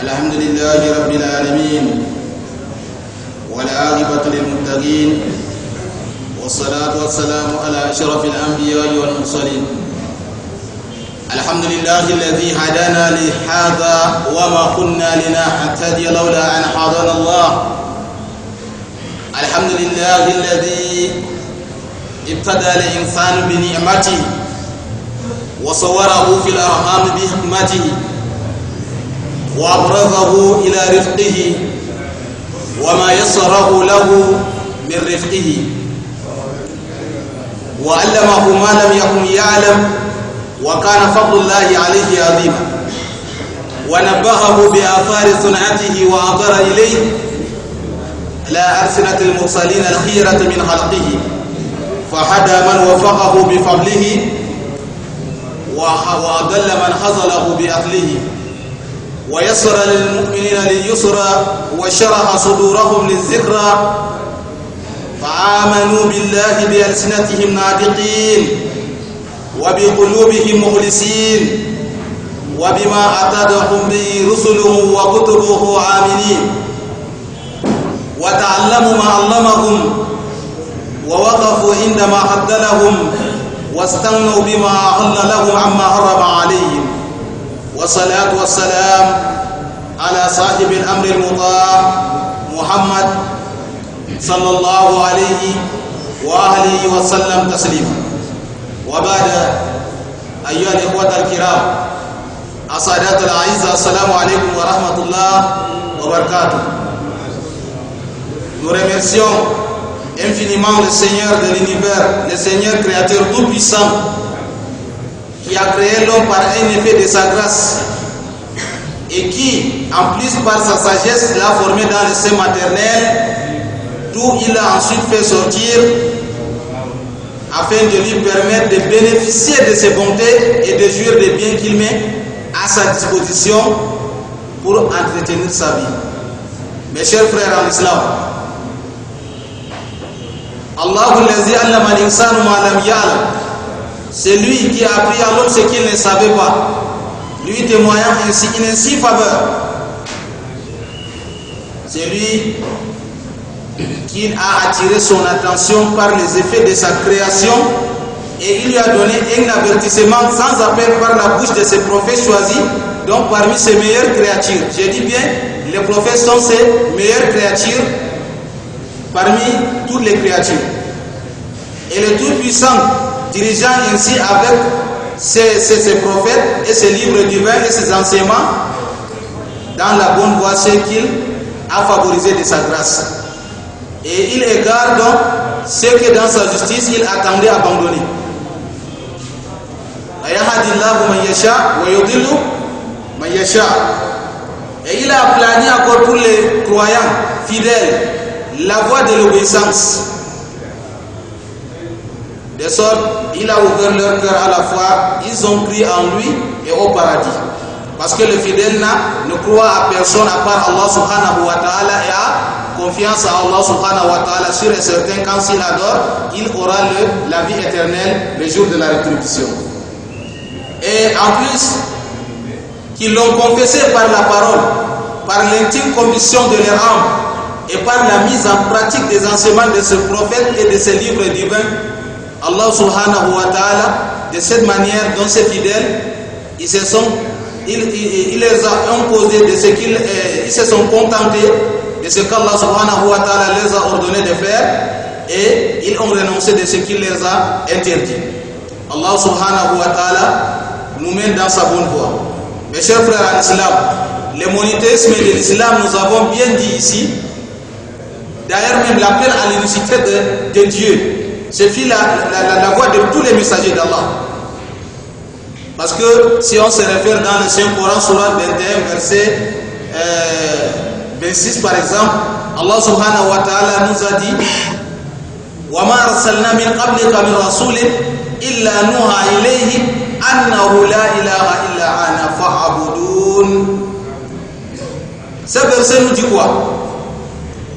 الحمد لله رب العالمين والعاقبة للمتقين والصلاة والسلام على أشرف الأنبياء والمرسلين. الحمد لله الذي هدانا لهذا وما كنا لنهتدي لولا أن هدانا الله. الحمد لله الذي ابتدى الإنسان بنعمته وصوره في الأرحام بحكمته وأبرزه إلى رفقه وما يسره له من رفقه وعلمه ما لم يكن يعلم وكان فضل الله عليه عظيما ونبهه بآثار صنعته وأعطر إليه لا ألسنة المرسلين الخيرة من خلقه فهدى من وفقه بفضله وأضل من خذله بأهله ويسر للمؤمنين لليسرى وشرح صدورهم للذكرى فآمنوا بالله بألسنتهم ناطقين وبقلوبهم مخلصين وبما أتاهم به رسله وكتبه آمنين وتعلموا ما علمهم ووقفوا عندما حد لهم واستغنوا بما أحل لهم عما حرم عليهم والصلاة والسلام على صاحب الأمر المطاع محمد صلى الله عليه وآله وسلم تسليما. وبعد أيها الإخوة الكرام السادات الأعزاء السلام عليكم ورحمة الله وبركاته. Nous remercions infiniment le Seigneur de l'univers, le Seigneur créateur tout-puissant qui a créé l'homme par un effet de sa grâce et qui, en plus par sa sagesse, l'a formé dans le sein maternel, d'où il a ensuite fait sortir afin de lui permettre de bénéficier de ses bontés et de jouir des biens qu'il met à sa disposition pour entretenir sa vie. Mes chers frères en islam, Allahu allazi allama al-insanu ma lam ya'lam, c'est lui qui a appris à l'homme ce qu'il ne savait pas, lui témoignant ainsi une ainsi faveur. C'est lui qui a attiré son attention par les effets de sa création et il lui a donné un avertissement sans appel par la bouche de ses prophètes choisis, donc parmi ses meilleures créatures. Je dis bien, les prophètes sont ses meilleures créatures parmi toutes les créatures. Et le Tout-Puissant, dirigeant ainsi avec ses prophètes et ses livres divins et ses enseignements dans la bonne voie, ce qu'il a favorisé de sa grâce. Et il égare donc ce que dans sa justice il attendait abandonner. Et il a aplani encore pour les croyants fidèles la voie de l'obéissance. De sorte, il a ouvert leur cœur à la fois, ils ont cru en lui et au paradis. Parce que le fidèle ne croit à personne à part Allah subhanahu wa ta'ala et a confiance à Allah subhanahu wa ta'ala sûr et certain quand s'il adore, il aura la vie éternelle le jour de la rétribution. Et en plus, qu'ils l'ont confessé par la parole, par l'intime conviction de leur âme et par la mise en pratique des enseignements de ce prophète et de ses livres divins, Allah subhanahu wa ta'ala, de cette manière dont ces fidèles, il les a imposés de ce qu'ils ils se sont contentés de ce qu'Allah subhanahu wa ta'ala les a ordonné de faire et ils ont renoncé de ce qu'il les a interdit. Allah subhanahu wa ta'ala nous mène dans sa bonne voie. Mes chers frères en islam, le monothéisme de l'islam, nous avons bien dit ici, d'ailleurs même l'appel à l'unicité de Dieu, c'est la voie de tous les messagers d'Allah. Parce que si on se réfère dans le Saint-Coran, Surah 21, verset 26 par exemple, Allah subhanahu wa ta'ala nous a dit وَمَا أَرْسَلْنَا مِنْ قَبْلِكَ مِنْ رَسُولٍ إِلَّا نُوحَى إِلَيْهِ أَنَّهُ لَا إِلَهَ إِلَّا أَنَا فَاعْبُدُونِ. Ce verset nous dit quoi?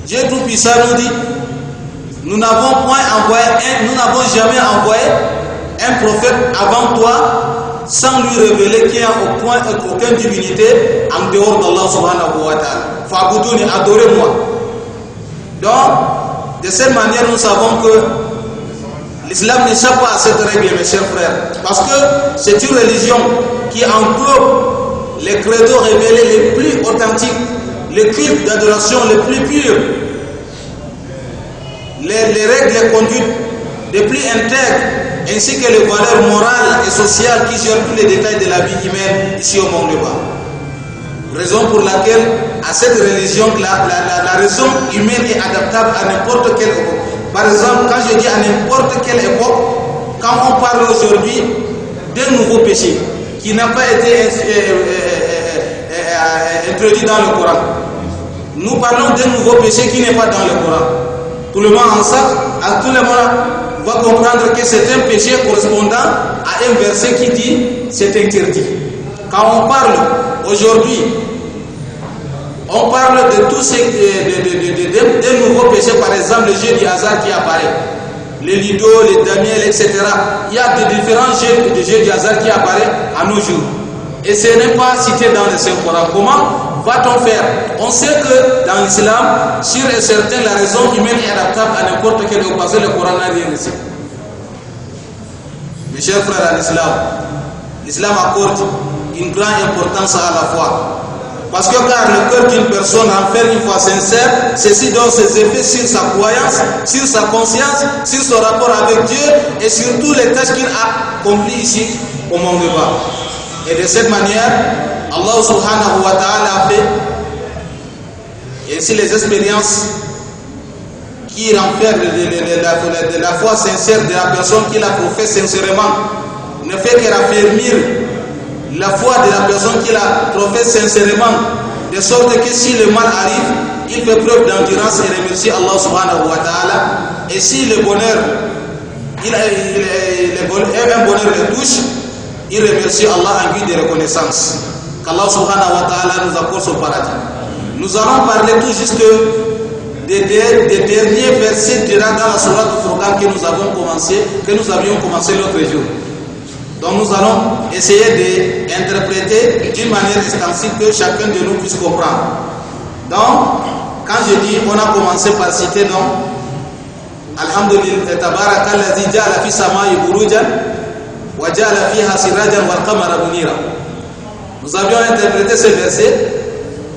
Dieu Tout-Puissant nous dit nous n'avons jamais envoyé un prophète avant toi sans lui révéler qu'il n'y a aucune divinité en dehors d'Allah subhanahu wa ta'ala. Fa'buduni, adorez-moi. Donc, de cette manière, nous savons que l'islam n'échappe pas à cette règle, mes chers frères. Parce que c'est une religion qui englobe les credos révélés les plus authentiques, les cultes d'adoration les plus purs, les règles, les conduites les plus intègres, ainsi que les valeurs morales et sociales qui gèrent tous les détails de la vie humaine ici au monde bas. Raison pour laquelle, à cette religion, la raison humaine est adaptable à n'importe quelle époque. Par exemple, quand je dis à n'importe quelle époque, quand on parle aujourd'hui d'un nouveau péché qui n'a pas été introduit dans le Coran, nous parlons d'un nouveau péché qui n'est pas dans le Coran. Tout le monde en ça, tout le monde va comprendre que c'est un péché correspondant à un verset qui dit c'est interdit. Quand on parle aujourd'hui, on parle de tous ces de nouveaux péchés, par exemple le jeu du hasard qui apparaît, les lido, les damiels, etc. Il y a de différents jeux du hasard qui apparaissent à nos jours. Et ce n'est pas cité dans le Saint-Coran. Comment va-t-on faire? On sait que dans l'islam, sûr et certain, la raison humaine est adaptable à n'importe quel époque, parce que le Coran n'a rien ici. Mes chers frères à l'islam accorde une grande importance à la foi. Parce que car le cœur d'une personne enferme une foi sincère, ceci donne ses effets sur sa croyance, sur sa conscience, sur son rapport avec Dieu et sur toutes les tâches qu'il a accomplies ici au monde bas. Et de cette manière, Allah subhanahu wa ta'ala a fait ainsi les expériences qui renferment de la foi sincère de la personne qui la professe sincèrement, ne fait que raffermir la foi de la personne qui la professe sincèrement, de sorte que si le mal arrive, il fait preuve d'endurance et remercie Allah subhanahu wa ta'ala. Et si le bonheur, un bonheur le touche, il remercie Allah en guise de reconnaissance. Qu'Allah subhanahu wa ta'ala nous accorde son paradis. Nous allons parler tout juste des derniers versets durant dans la sourate Furqan que nous avions commencé l'autre jour. Donc nous allons essayer d'interpréter d'une manière extensive que chacun de nous puisse comprendre. Donc, quand je dis, on a commencé par citer, donc, Alhamdulillah, Tabarakallazi ja'ala fi samai burujan wa ja'ala fiha sirajan wal qamara munira. Nous avions interprété ce verset,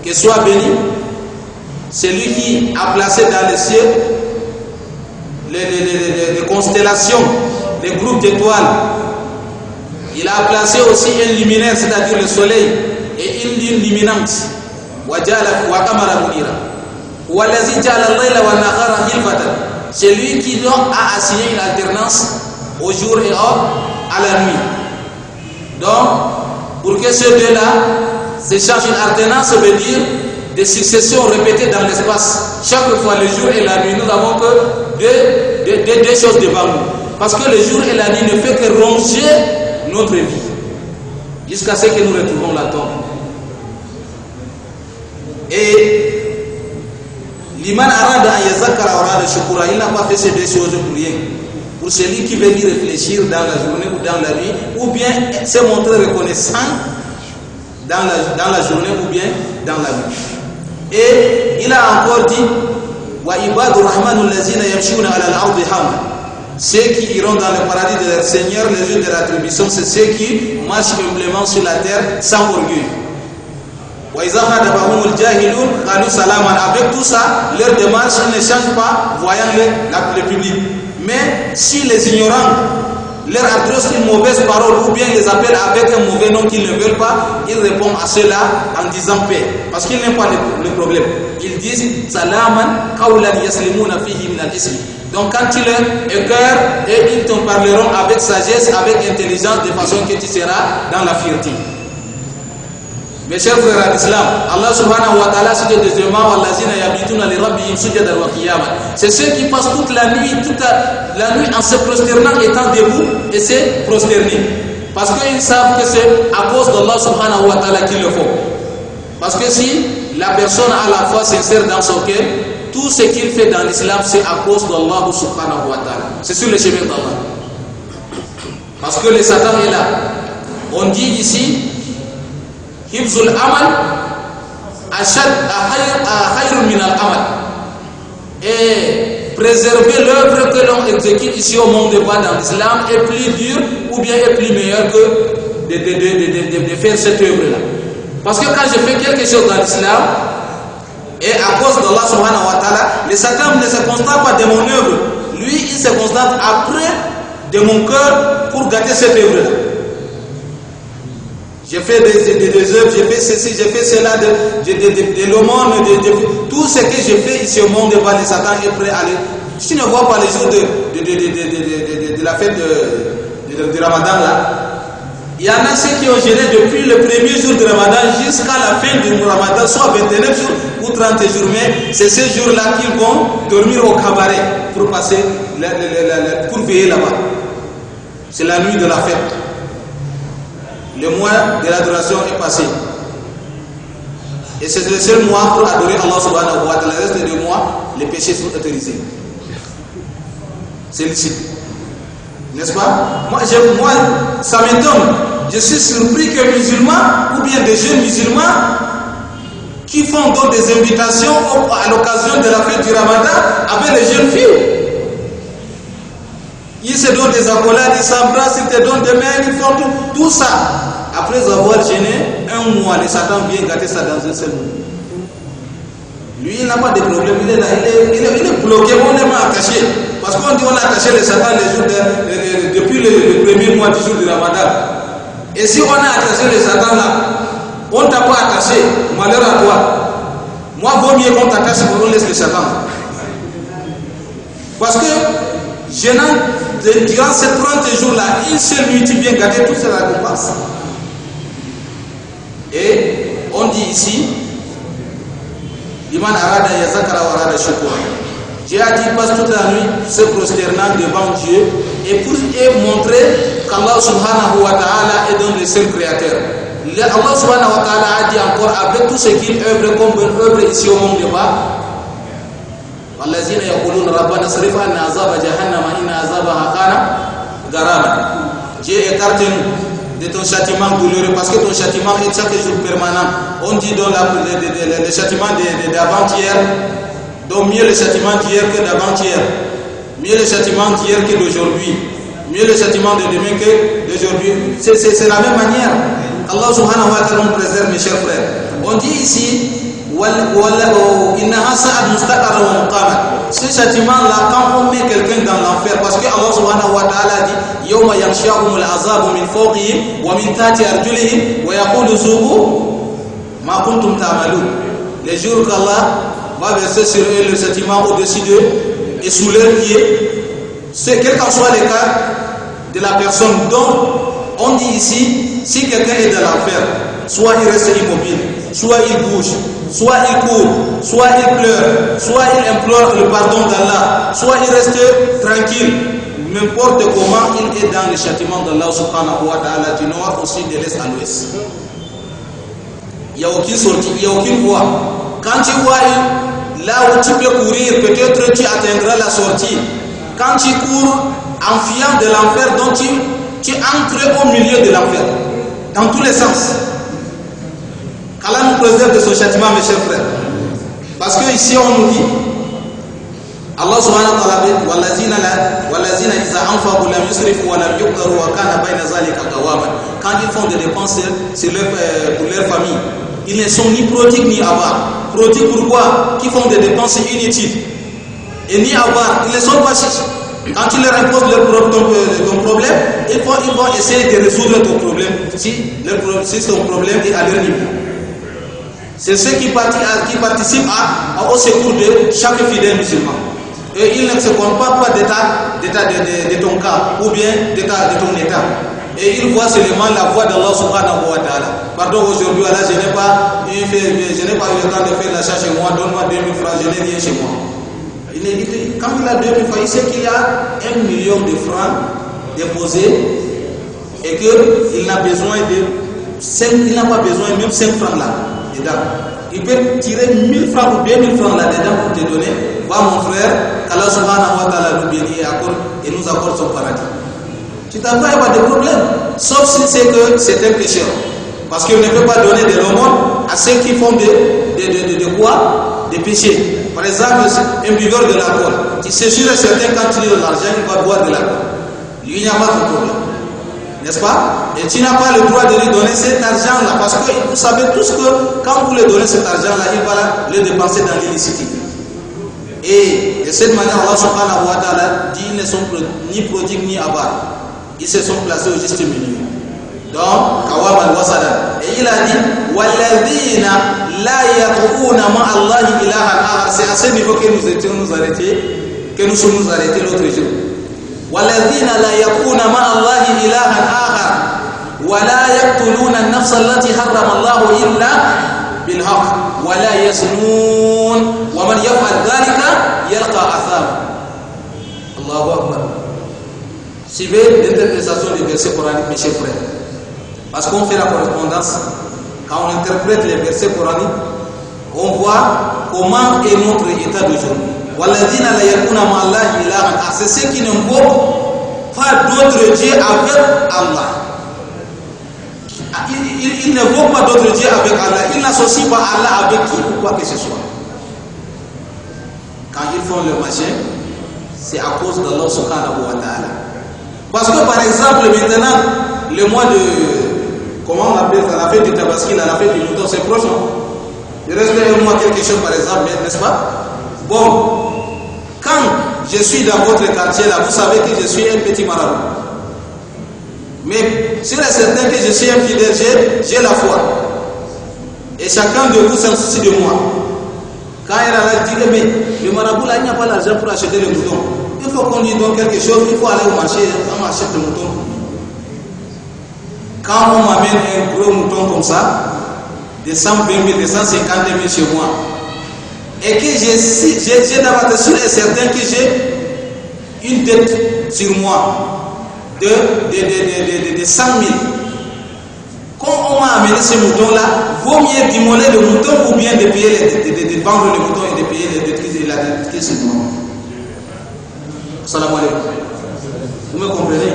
que soit béni celui qui a placé dans les cieux les constellations, les groupes d'étoiles. Il a placé aussi un luminaire, c'est-à-dire le soleil, et une lune luminante. C'est lui qui a assigné une alternance au jour et à la nuit. Donc, pour que ces deux-là s'échangent une alternance, ça veut dire des successions répétées dans l'espace. Chaque fois, le jour et la nuit, nous n'avons que deux choses devant nous. Parce que le jour et la nuit ne fait que ronger notre vie jusqu'à ce que nous retrouvons la tombe. Et l'iman arada an yazakara wa arada shukura, il n'a pas fait ces deux choses pour rien. Pour celui qui veut y réfléchir dans la journée ou dans la nuit, ou bien se montrer reconnaissant dans la journée ou bien dans la nuit. Et il a encore dit wa ibadur rahmanul lazina yamshuna ala al-ardi hamda. Ceux qui iront dans le paradis de leur Seigneur, les jours de l'attribution, c'est ceux qui marchent humblement sur la terre sans orgueil. Avec tout ça, leur démarche ne change pas, voyant le public. Mais si les ignorants leur adressent une mauvaise parole ou bien les appellent avec un mauvais nom qu'ils ne veulent pas, ils répondent à cela en disant paix. Parce qu'ils n'aiment pas le problème. Ils disent Salaman qawlan yaslimuna fihi min al-ism. Donc quand tu leur écœures, et ils te parleront avec sagesse, avec intelligence, de façon que tu seras dans la fierté. Mes chers frères à l'islam, Allah subhanahu wa ta'ala cite deuxièmement wallazina yabituna li rabbihim sujadan wa qiyama. C'est ceux qui passent toute la nuit en se prosternant, étant debout et se prosterner. Parce qu'ils savent que c'est à cause d'Allah subhanahu wa ta'ala qu'il le faut. Parce que si la personne a la foi sincère dans son cœur, tout ce qu'il fait dans l'islam, c'est à cause d'Allah subhanahu wa ta'ala. C'est sur le chemin d'Allah. Parce que le Satan est là. On dit ici, Hifzul Amal Khayrun min al-Amal. Et préserver l'œuvre que l'on exécute ici au monde de bas dans l'islam est plus dur ou bien est plus meilleur que de faire cette œuvre-là. Parce que quand je fais quelque chose dans l'islam, et à cause d'Allah subhanahu wa ta'ala, le Satan ne se constate pas de mon œuvre. Lui, il se constate après de mon cœur pour gâter cette œuvre-là. J'ai fait des œuvres, j'ai fait ceci, j'ai fait cela, de l'aumône, tout ce que j'ai fait ici au monde devant le Satan est prêt à aller. Tu ne vois pas les jours de la fête de Ramadan là. Il y en a ceux qui ont gêné depuis le premier jour de Ramadan jusqu'à la fin du Ramadan, soit 29 jours ou 30 jours, mais c'est ces jours-là qu'ils vont dormir au cabaret pour passer, pour veiller là-bas. C'est la nuit de la fête. Le mois de l'adoration est passé. Et c'est le seul mois pour adorer Allah subhanahu wa ta'ala. Le reste des mois, les péchés sont autorisés. C'est licite. N'est-ce pas? Moi, ça m'étonne. Je suis surpris que musulmans, ou bien des jeunes musulmans, qui font donc des invitations à l'occasion de la fête du Ramadan avec les jeunes filles. Ils se donnent des accolades, ils s'embrassent, ils te donnent des mains, ils font tout ça. Après avoir gêné un mois, le Satan vient gâter ça dans un seul mois. Lui, il n'a pas de problème, il est là, il est bloqué, on est mal attaché. Parce qu'on dit on a attaché le Satan les jours depuis le premier mois du jour du Ramadan. Et si on a attaché le Satan là, on ne t'a pas attaché, malheur à toi. Moi, vaut mieux qu'on t'attache qu'on laisse le Satan. Parce que, gênant, durant ces 30 jours-là, une seule nuit, tu viens gâter tout cela qu'on passe. Et on dit ici, Liman arada yazakara wa arada shukura. Dieu a dit, passe toute la nuit se prosternant devant Dieu et pour montrer qu'Allah subhanahu wa ta'ala est donc le seul créateur. Allah subhanahu wa ta'ala a dit encore, avec tout ce qu'il œuvre comme œuvre ici au monde de bas, وَالَّذِينَ يَقُولُونَ رَبَّنَا اصْرِفْ عَنَّا عَذَابَ جَهَنَّمَ إِنَّ عَذَابَهَا كَانَ غَرَامًا. Dieu écarte-nous de ton châtiment douloureux parce que ton châtiment est chaque jour permanent. On dit donc le châtiment d'avant-hier, donc mieux le châtiment d'hier que d'avant-hier, mieux le châtiment d'hier que d'aujourd'hui, mieux le châtiment de demain que d'aujourd'hui. C'est la même manière. Allah subhanahu wa ta'ala nous préserve, mes chers frères. On dit ici, ce châtiment-là, quand on met quelqu'un dans l'enfer, parce que Allah subhanahu wa ta'ala dit Yawma yamshahum al-azabu min fawqihim wa min tahti arjulihim wa yaqulu zuqu ma kuntum ta'malun. Les jours qu'Allah va verser sur eux le châtiment au-dessus d'eux et sous leurs pieds, c'est quel qu'en soit le cas de la personne dont on dit ici, si quelqu'un est dans l'enfer, soit il reste immobile, soit il bouge, soit il court, soit il pleure, soit il implore le pardon d'Allah, soit il reste tranquille. N'importe comment, il est dans le châtiment d'Allah subhanahu wa ta'ala du nord aussi de l'est à l'ouest. Il n'y a aucune sortie, il n'y a aucune voie. Quand tu vois là où tu peux courir, peut-être tu atteindras la sortie. Quand tu cours en fuyant de l'enfer, donc tu entres au milieu de l'enfer, dans tous les sens. Qu'Allah nous préserve de son châtiment, mes chers frères. Parce que ici on nous dit, Allah subhanahu wa ta'ala dit, Wallazina iza anfaqu lam yusrifu wa lam yuqtaru wa kana bayna zalika qawaman. Quand ils font des dépenses pour leur famille, ils ne sont ni prodigues ni avares. Prodigues pourquoi? Qui font des dépenses inutiles. Et ni avares, ils ne sont pas chiches. Quand tu leur imposes ton problème, ils vont essayer de résoudre ton problème si ton problème est à leur niveau. C'est ceux qui participent au secours de chaque fidèle musulman. Et ils ne se comparent pas de ton cas ou bien de ton état. Et ils voient seulement la voie d'Allah subhanahu wa ta'ala. Pardon, aujourd'hui, là, je n'ai pas eu le temps de faire l'achat chez moi, donne-moi 2000 francs, je n'ai rien chez moi. Quand il a 2000 francs, il sait qu'il y a 1 million de francs déposés et qu'il n'a besoin il n'a pas besoin même 5 francs là dedans. Il peut tirer 1000 francs ou 2000 francs là-dedans pour te donner. Vois mon frère, qu'Allah subhanahu wa ta'ala nous bénisse et nous accorde son paradis. Tu t'en vas, il n'y a pas de problème. Sauf si c'est que c'est un pécheur. Parce qu'il ne peut pas donner de l'aumône à ceux qui font de quoi? Des péchés. Par exemple, un buveur de l'alcool. Tu sais sûr et certain quand tu lui donnes l'argent, il va boire de l'alcool. Lui, il n'y a pas de problème. N'est-ce pas? Et tu n'as pas le droit de lui donner cet argent-là. Parce que vous savez tous que quand vous lui donnez cet argent-là, il va le dépenser dans l'illicité. Et de cette manière, Allah subhanahu wa ta'ala dit qu'ils ne sont ni prodigues ni avares. Ils se sont placés au juste milieu. Donc, Kawam al-Wasadan. Et il a dit Walladhina la yad'una ma'allahi ilahan akhar. C'est à ce niveau que nous étions nous arrêtés, que nous sommes nous arrêtés l'autre jour. Walladhina la yad'una ma'allahi ilahan akhar. Wa la yaqtuluna an-nafsa allati harrama Allahu illa bil haqq. Wa la yaznun. Wa man yaf'al dhalika yalqa athama. Allahu akbar. Suivez l'interprétation des versets coraniques, mes chers frères. Parce qu'on fait la correspondance, quand on interprète les versets coraniques, on voit comment est notre état d'aujourd'hui. Walladhina la yakuna ma'allahi ilahan. C'est ceux qui n'invoquent pas d'autres dieux avec Allah. Ils n'invoquent pas d'autres dieux avec Allah. Ils n'associent pas Allah avec qui ou quoi que ce soit. Quand ils font le machin, c'est à cause d'Allah subhanahu wa ta'ala. Parce que par exemple, maintenant, le mois de... Comment on appelle ça? La fête du Tabaski, la fête du mouton, c'est proche, non? Il reste un mois quelque chose, par exemple, n'est-ce pas? Bon, quand je suis dans votre quartier, là, vous savez que je suis un petit marabout. Mais sûr et certain que je suis un fidèle, j'ai la foi. Et chacun de vous s'en soucie de moi. Quand il a dit, mais le marabout, là, il n'y a pas l'argent pour acheter le mouton. Il faut qu'on lui donne quelque chose, il faut aller au marché, on achète le mouton. Quand on m'amène un gros mouton comme ça, de 120 000, de 150 000 chez moi, et que j'ai davantage sûr et certain que j'ai une dette sur moi de 100 000. Quand on m'a amené ce mouton-là, vaut mieux d'immoler le mouton ou bien de payer de vendre le mouton et de payer les dettes et la dette qui se doit. Salam alaikum. Vous me comprenez?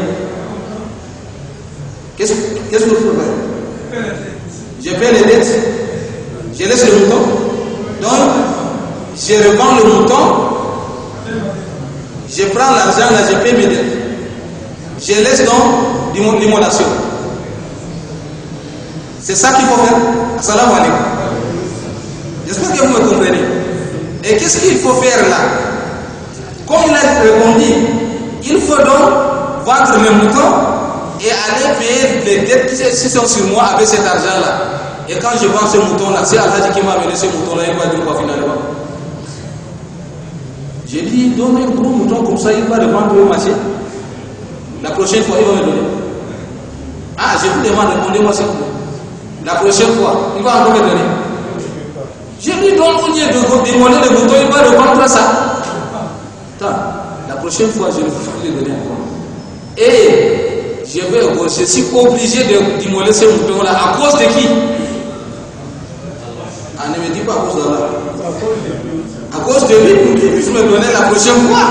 Qu'est-ce que vous faites? Je paie les dettes, je laisse le mouton, donc je revends le mouton, je prends l'argent là, je paie mes dettes, je laisse donc l'immolation. C'est ça qu'il faut faire. Assalamu alaikum. J'espère que vous me comprenez. Et qu'est-ce qu'il faut faire là? Comme il a répondu, il faut donc vendre le mouton et aller payer les dettes qui sont sur moi avec cet argent-là. Et quand je vends ce mouton-là, c'est Allah qui m'a amené ce mouton-là, il va dire quoi finalement? J'ai dit, donne un gros mouton comme ça, il va le vendre au marché. La prochaine fois, il va me donner. Ah, je vous demande, répondez-moi s'il vous plaît. La prochaine fois, il va encore me donner. Je lui donne au lieu de démolir le mouton, il va revendre ça. Attends, la prochaine fois, je vais lui donner encore. Et je suis obligé d'immoler ce mouton-là. À cause de qui? Ah, ne me dis pas à cause d'Allah. À cause de lui, pour qu'il puisse me donner la prochaine fois.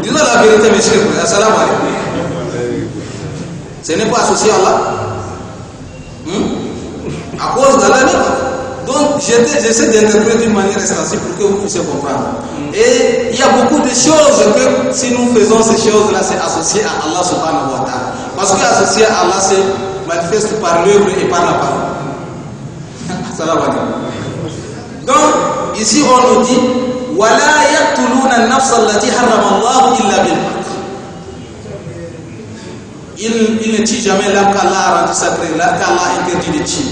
Disons la vérité, mes chers frères. Assalamu alaikum. Ce n'est pas associé à Allah. À cause d'Allah, donc j'essaie d'interpréter d'une manière extensive pour que vous puissiez comprendre. Et il y a beaucoup de choses que si nous faisons ces choses-là, c'est associé à Allah subhanahu wa ta'ala. Parce que associé à Allah, c'est manifeste par l'œuvre et par la parole. Salam alaikum. Donc, ici on nous dit وَلَا يَقْتُلُونَ النَّفْسَ الَّتِي حَرَّمَ اللَّهُ إِلَّا بِالْحَقِّ. Il ne tue jamais l'âme qu'Allah a rendu sacré, l'âme qu'Allah a interdit de tuer.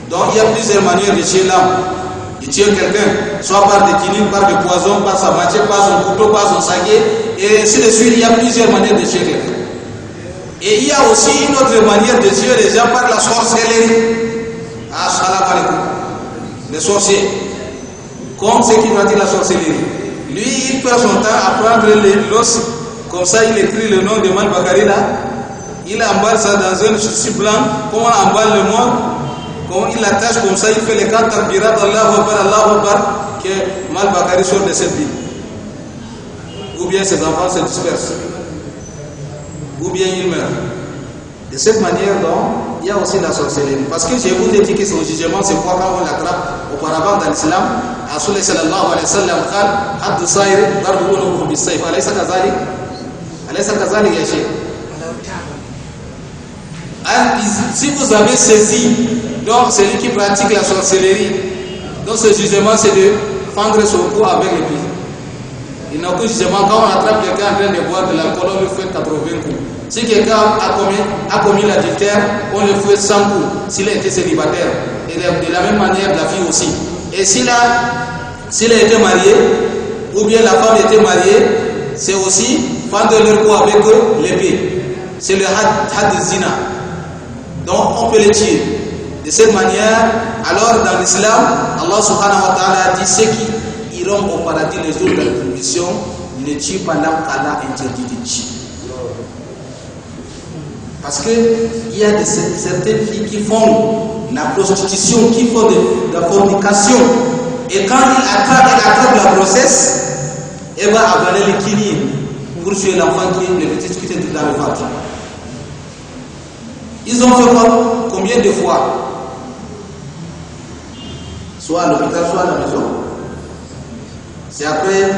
Donc il y a plusieurs manières de tuer l'âme. De tuer quelqu'un, soit par des quinines, par des poisons, par sa matière, par son couteau, par son saguet, et ainsi de suite. Il y a plusieurs manières de tuer quelqu'un. Et il y a aussi une autre manière de tuer les gens par la sorcellerie. Ah, salam alaikum. Les sorciers. Comme ce qui pratique la sorcellerie. Lui, il perd son temps à prendre l'os. Comme ça, il écrit le nom de Mal-Bakari là. Il emballe ça dans un tissu blanc. Comment on emballe le mort? Comment il l'attache comme ça, il fait les 4 takbirat, Allahu Akbar, que Mal-Bakari sort de cette ville. Ou bien ses enfants se dispersent. ou bien il meurt. De cette manière, donc, il y a aussi la sorcellerie. Parce que je vous ai dit que son jugement, c'est quoi quand on l'attrape auparavant dans l'islam. Rasul sallallahu alayhi wa sallam قال حد الصائر ضربه عنقه بالسيف أليس كذلك؟ أليس كذلك يا شيخ؟ Si vous avez saisi, donc celui qui pratique la sorcellerie, donc ce jugement c'est de fendre son cou avec l'épée. Il n'y a aucun jugement. Quand on attrape quelqu'un en train de boire de l'alcool, on lui fait 80 coups. Si quelqu'un a commis l'adultère, on lui fait 100 coups s'il a été célibataire. Et de la même manière, la fille aussi. Et s'il a été marié, ou bien la femme était mariée, c'est aussi fendre leur cou avec l'épée. C'est le had zina. Donc on peut les tuer. De cette manière, alors dans l'islam, Allah subhanahu wa ta'ala a dit ceux qui iront au paradis les jours de la résurrection ne tuent pas l'âme qu'Allah interdit de tuer. Parce qu'il y a certaines filles qui font la prostitution, qui font de la fornication. Et quand elle attrape la grossesse, elle va avaler les kinines pour tuer l'enfant qui est le petit qui est dans le ventre. Ils ont fait combien de fois? Soit à l'hôpital, soit à la maison. C'est après,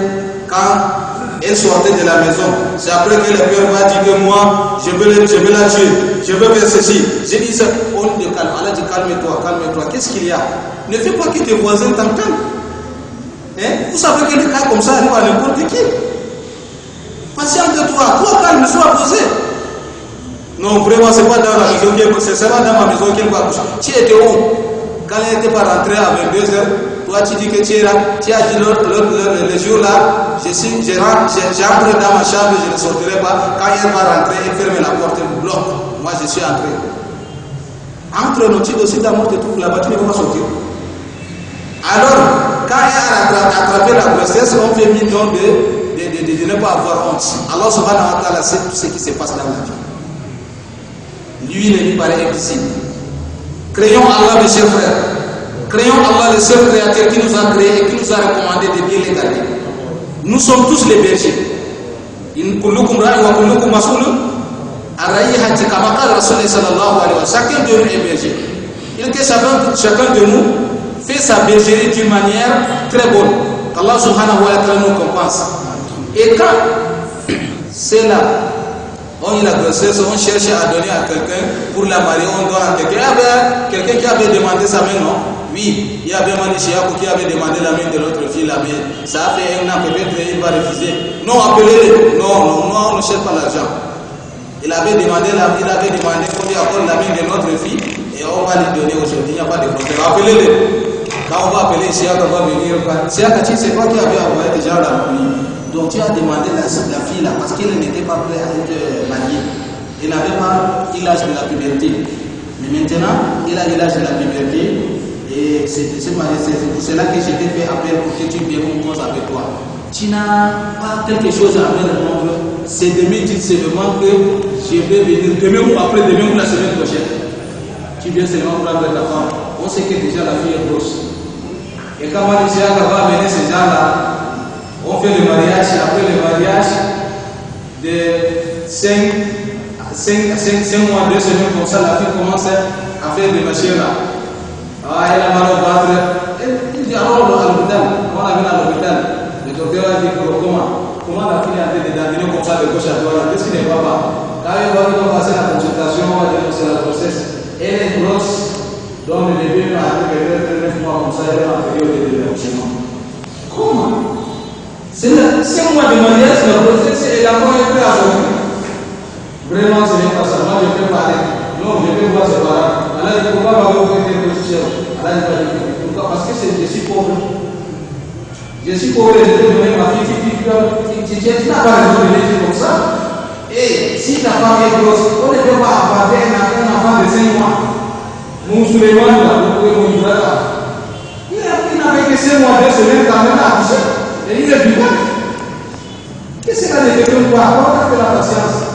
quand elle sortait de la maison, c'est après que le père va dire que moi, je veux la tuer, je veux faire ceci. J'ai dit ça, on te calme. Allah dit calme-toi. Qu'est-ce qu'il y a? Ne fais pas que tes voisins t'entendent. Vous savez que les cas comme ça arrivent à n'importe qui. Patiente-toi, toi calme, sois posé. Non, vraiment, c'est pas dans la maison qu'elle va, c'est pas dans ma maison qu'elle va coucher. Tu étais où? Quand elle n'était pas rentrée à 22h, toi tu dis que tu es là, tu as dit le jour là, j'entre dans ma chambre, je ne sortirai pas. Quand elle va rentrer, elle ferme la porte, elle bloque. Moi je suis entré. Entre nos titres aussi d'amour, tu trouves là-bas, tu ne peux pas sortir. Alors, quand elle a attrapé la grossesse, on fait mine de ne pas avoir honte. Allah subhanahu wa ta'ala sait tout ce qui se passe dans la vie. Lui, il lui paraît invisible. Créons Allah, mes chers frères. Créons Allah, le seul créateur qui nous a créés et qui nous a recommandé de bien les garder. Nous sommes tous les bergers. Chacun de nous est berger. Il que chacun de nous fait sa bergerie d'une manière très bonne. Allah subhanahu wa ta'ala nous compense. Et quand c'est là, on a la grossesse, on cherche à donner à quelqu'un pour la marier, on donne à quelqu'un. Quelqu'un qui avait demandé sa main, non? Oui, il y avait Manishiakou qui avait demandé la main de l'autre fille, la main. Ça a fait un an, peut-être il va refuser. Non, appelez-le. Non, on ne cherche pas l'argent. Il avait demandé qu'on lui accorde la main de notre fille et on va lui donner aujourd'hui. Il n'y a pas de problème. Appelez-le. Quand on va appeler Shiaka, on va venir. Shiaka, c'est toi qui avais envoyé déjà la famille. Donc tu as demandé la fille là parce qu'elle n'était pas prête à être mariée. Elle n'avait pas l'âge de la puberté. Mais maintenant, elle a l'âge de la puberté. Et c'est pour cela que je t'ai fait appel pour que tu viennes qu'on cause avec toi. Tu n'as pas quelque chose à me répondre. C'est demain, tu sais seulement que je vais venir demain ou après-demain ou la semaine prochaine. Tu viens seulement pour avec ta femme. On sait que déjà la fille est grosse. Et quand on dit qu'elle va venir ces gens-là, on fait le mariage. Après le mariage, de 5 mois, 2 semaines comme ça, la fille commence à faire des machines là. Elle a mal au ventre. Il dit alors à l'hôpital. On l'amène à l'hôpital. Le docteur a dit comment la fille a été dandinée comme ça de gauche à droite. Qu'est-ce qui n'est pas mal? Quand elle va passer la consultation, on va dire que c'est la grossesse. Elle est grosse. Donc le bébé a été peut-être 9 mois comme ça. Elle est en période de développement. Comment? C'est 5 mois de mariage, la grossesse et la femme est prête à sortir. Vraiment, ce n'est pas ça. Moi, je peux parler. Non, je peux voir ses parents. Allah dit pourquoi va-t-on faire quelque chose? Allah dit pourquoi? Parce que je suis pauvre. Je suis pauvre et je vais donner ma fille. Tu n'as pas raison de dire comme ça. Et si ta femme est grosse, on ne peut pas avoir un enfant de 5 mois. Mon Suleiman, là, vous pouvez mon frère. Il n'a fait que 5 mois, 2 semaines, quand même, à accoucher. Et il est vivant. Qu'est-ce qu'il a de quelqu'un pour avoir de la patience?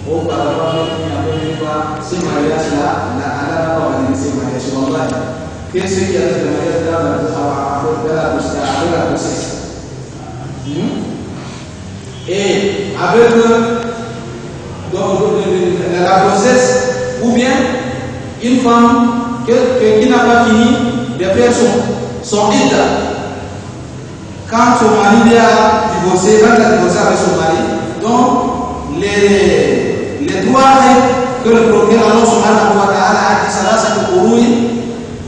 Auparavant, il n'y avait pas ce mariage-là, Allah n'a pas validé ce mariage. Qu'est-ce qu'il y a de mariage dans la grossesse? Et avec Qu'une femme qui n'a pas fini de faire son idda, quand son mari a divorcé, quand elle a divorcé avec son mari, donc les droits que le prophète Allah subhanahu wa ta'ala a dit,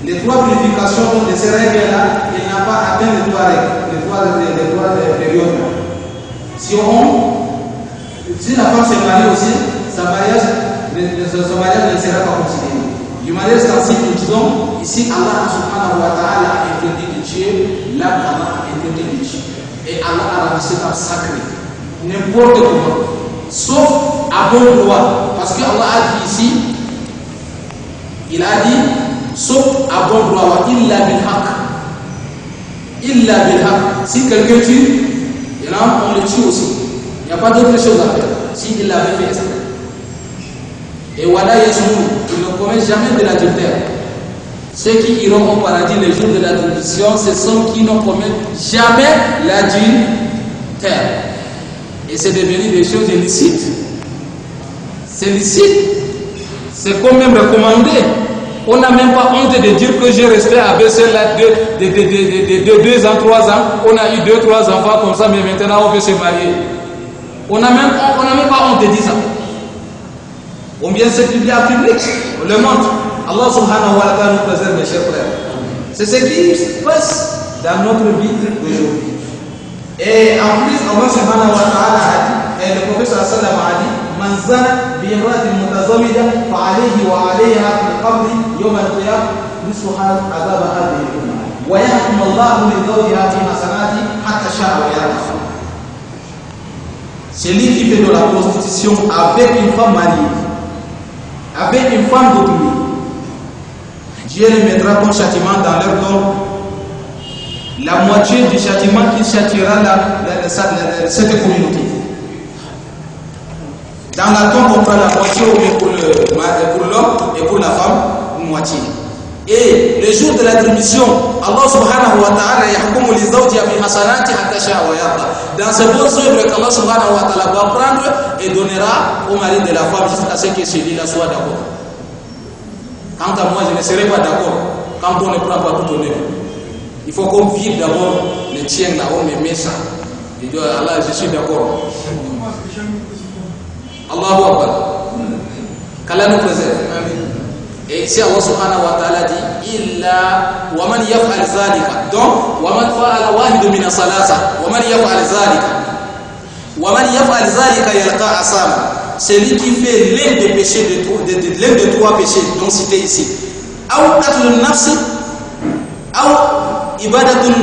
les trois purifications de ces règles-là, il n'a pas atteint les trois règles, les trois périodes. Si la femme se marie aussi, son mariage ne sera pas considéré. Du mariage ainsi, nous disons, ici Allah subhanahu wa ta'ala a interdit de tuer, là Allah a interdit de tuer. Et Allah a rendu cet acte sacré, n'importe comment, sauf à bon droit. Parce que Allah a dit ici, il a dit, sauf à bon droit, illa bil haqq. Illa bil haqq. Si quelqu'un tue, et là on le tue aussi. Il n'y a pas d'autre chose à faire. Si il l'avait fait ça. Et voilà, il ne commet jamais de l'adultère. Ceux qui iront au paradis le jour de l'adultère, ce sont qui ne commettent jamais l'adultère. Et c'est devenu des choses illicites. C'est licite. C'est quand même recommandé. On n'a même pas honte de dire que j'ai resté avec celle-là de 2 ans, 3 ans. On a eu 2, 3 enfants comme ça, mais maintenant on veut se marier. On n'a même pas honte de dire ça. On vient se publier en public, on le montre. Allah subhanahu wa ta'ala nous préserve, mes chers frères. C'est ce qui se passe dans notre vie d'aujourd'hui. Et en plus, Allah subhanahu wa ta'ala a dit, et le prophète sallallahu alayhi wa sallam a dit, Man zana bi imra'atin mutazawwija fa alayhi wa alayha fil qabri yawm al-qiyamah nisfuha adhab hadhihi al-umma wa yahkum Allahu li zawjiha fi hasanati hatta sha'a wa yarda. Celui qui fait de la prostitution avec une femme mariée, avec une femme d'autrui, Dieu les mettra comme châtiment dans leur tombe la moitié du châtiment qu'il châtiera cette communauté. Dans la tombe, on prend la moitié pour l'homme et pour la femme, une moitié. Et le jour de l'attribution, Allah subhanahu wa ta'ala yahkumu li zawjiha fi hasanati hatta sha'a wa yarda. Dans ces bonnes œuvres qu'Allah subhanahu wa ta'ala va prendre et donnera au mari de la femme jusqu'à ce que celui-là soit d'accord. Quant à moi, je ne serai pas d'accord quand on ne prend pas tout ton œuvre. Il faut qu'on vive d'abord le tien là, on me met ça. Je dis Allah, je suis d'accord. Allahu Akbar. Qu'Allah nous préserve. Et ici Allah subhanahu wa ta'ala dit illa wa man yaf'al zalika. Donc wa man fa'ala wahid min as-salasa wa man yaf'al zalika. Wa man yaf'al zalika yalqa asama. Celui qui fait l'un des péchés l'un des 3 péchés dont cités ici. Aw qatlun nafs aw ibadatun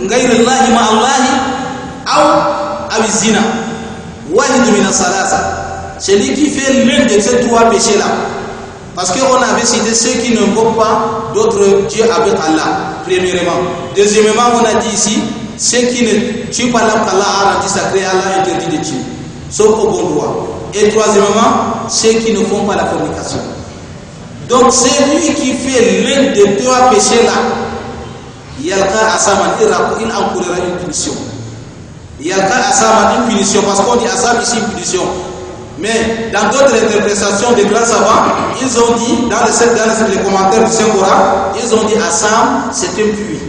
ghayri Allah ma Allah aw zina. Wahid min as-salasa. Celui qui fait l'un de ces 3 péchés là. Parce qu'on avait cité ceux qui ne invoquent pas d'autres dieux avec Allah, premièrement. Deuxièmement, on a dit ici, ceux qui ne tuent pas l'âme qu'Allah a rendu sacré, Allah interdit de tuer, sauf au bon droit. Et troisièmement, ceux qui ne font pas la fornication. Donc, celui qui fait l'un des 3 péchés-là, Yalqa Asaman, il encourra une punition. Yalqa Asaman, une punition, parce qu'on dit Asam ici, une punition. Mais dans d'autres interprétations des grands savants, ils ont dit, dans les commentaires du Saint-Coran, ils ont dit Assam, c'est un puits.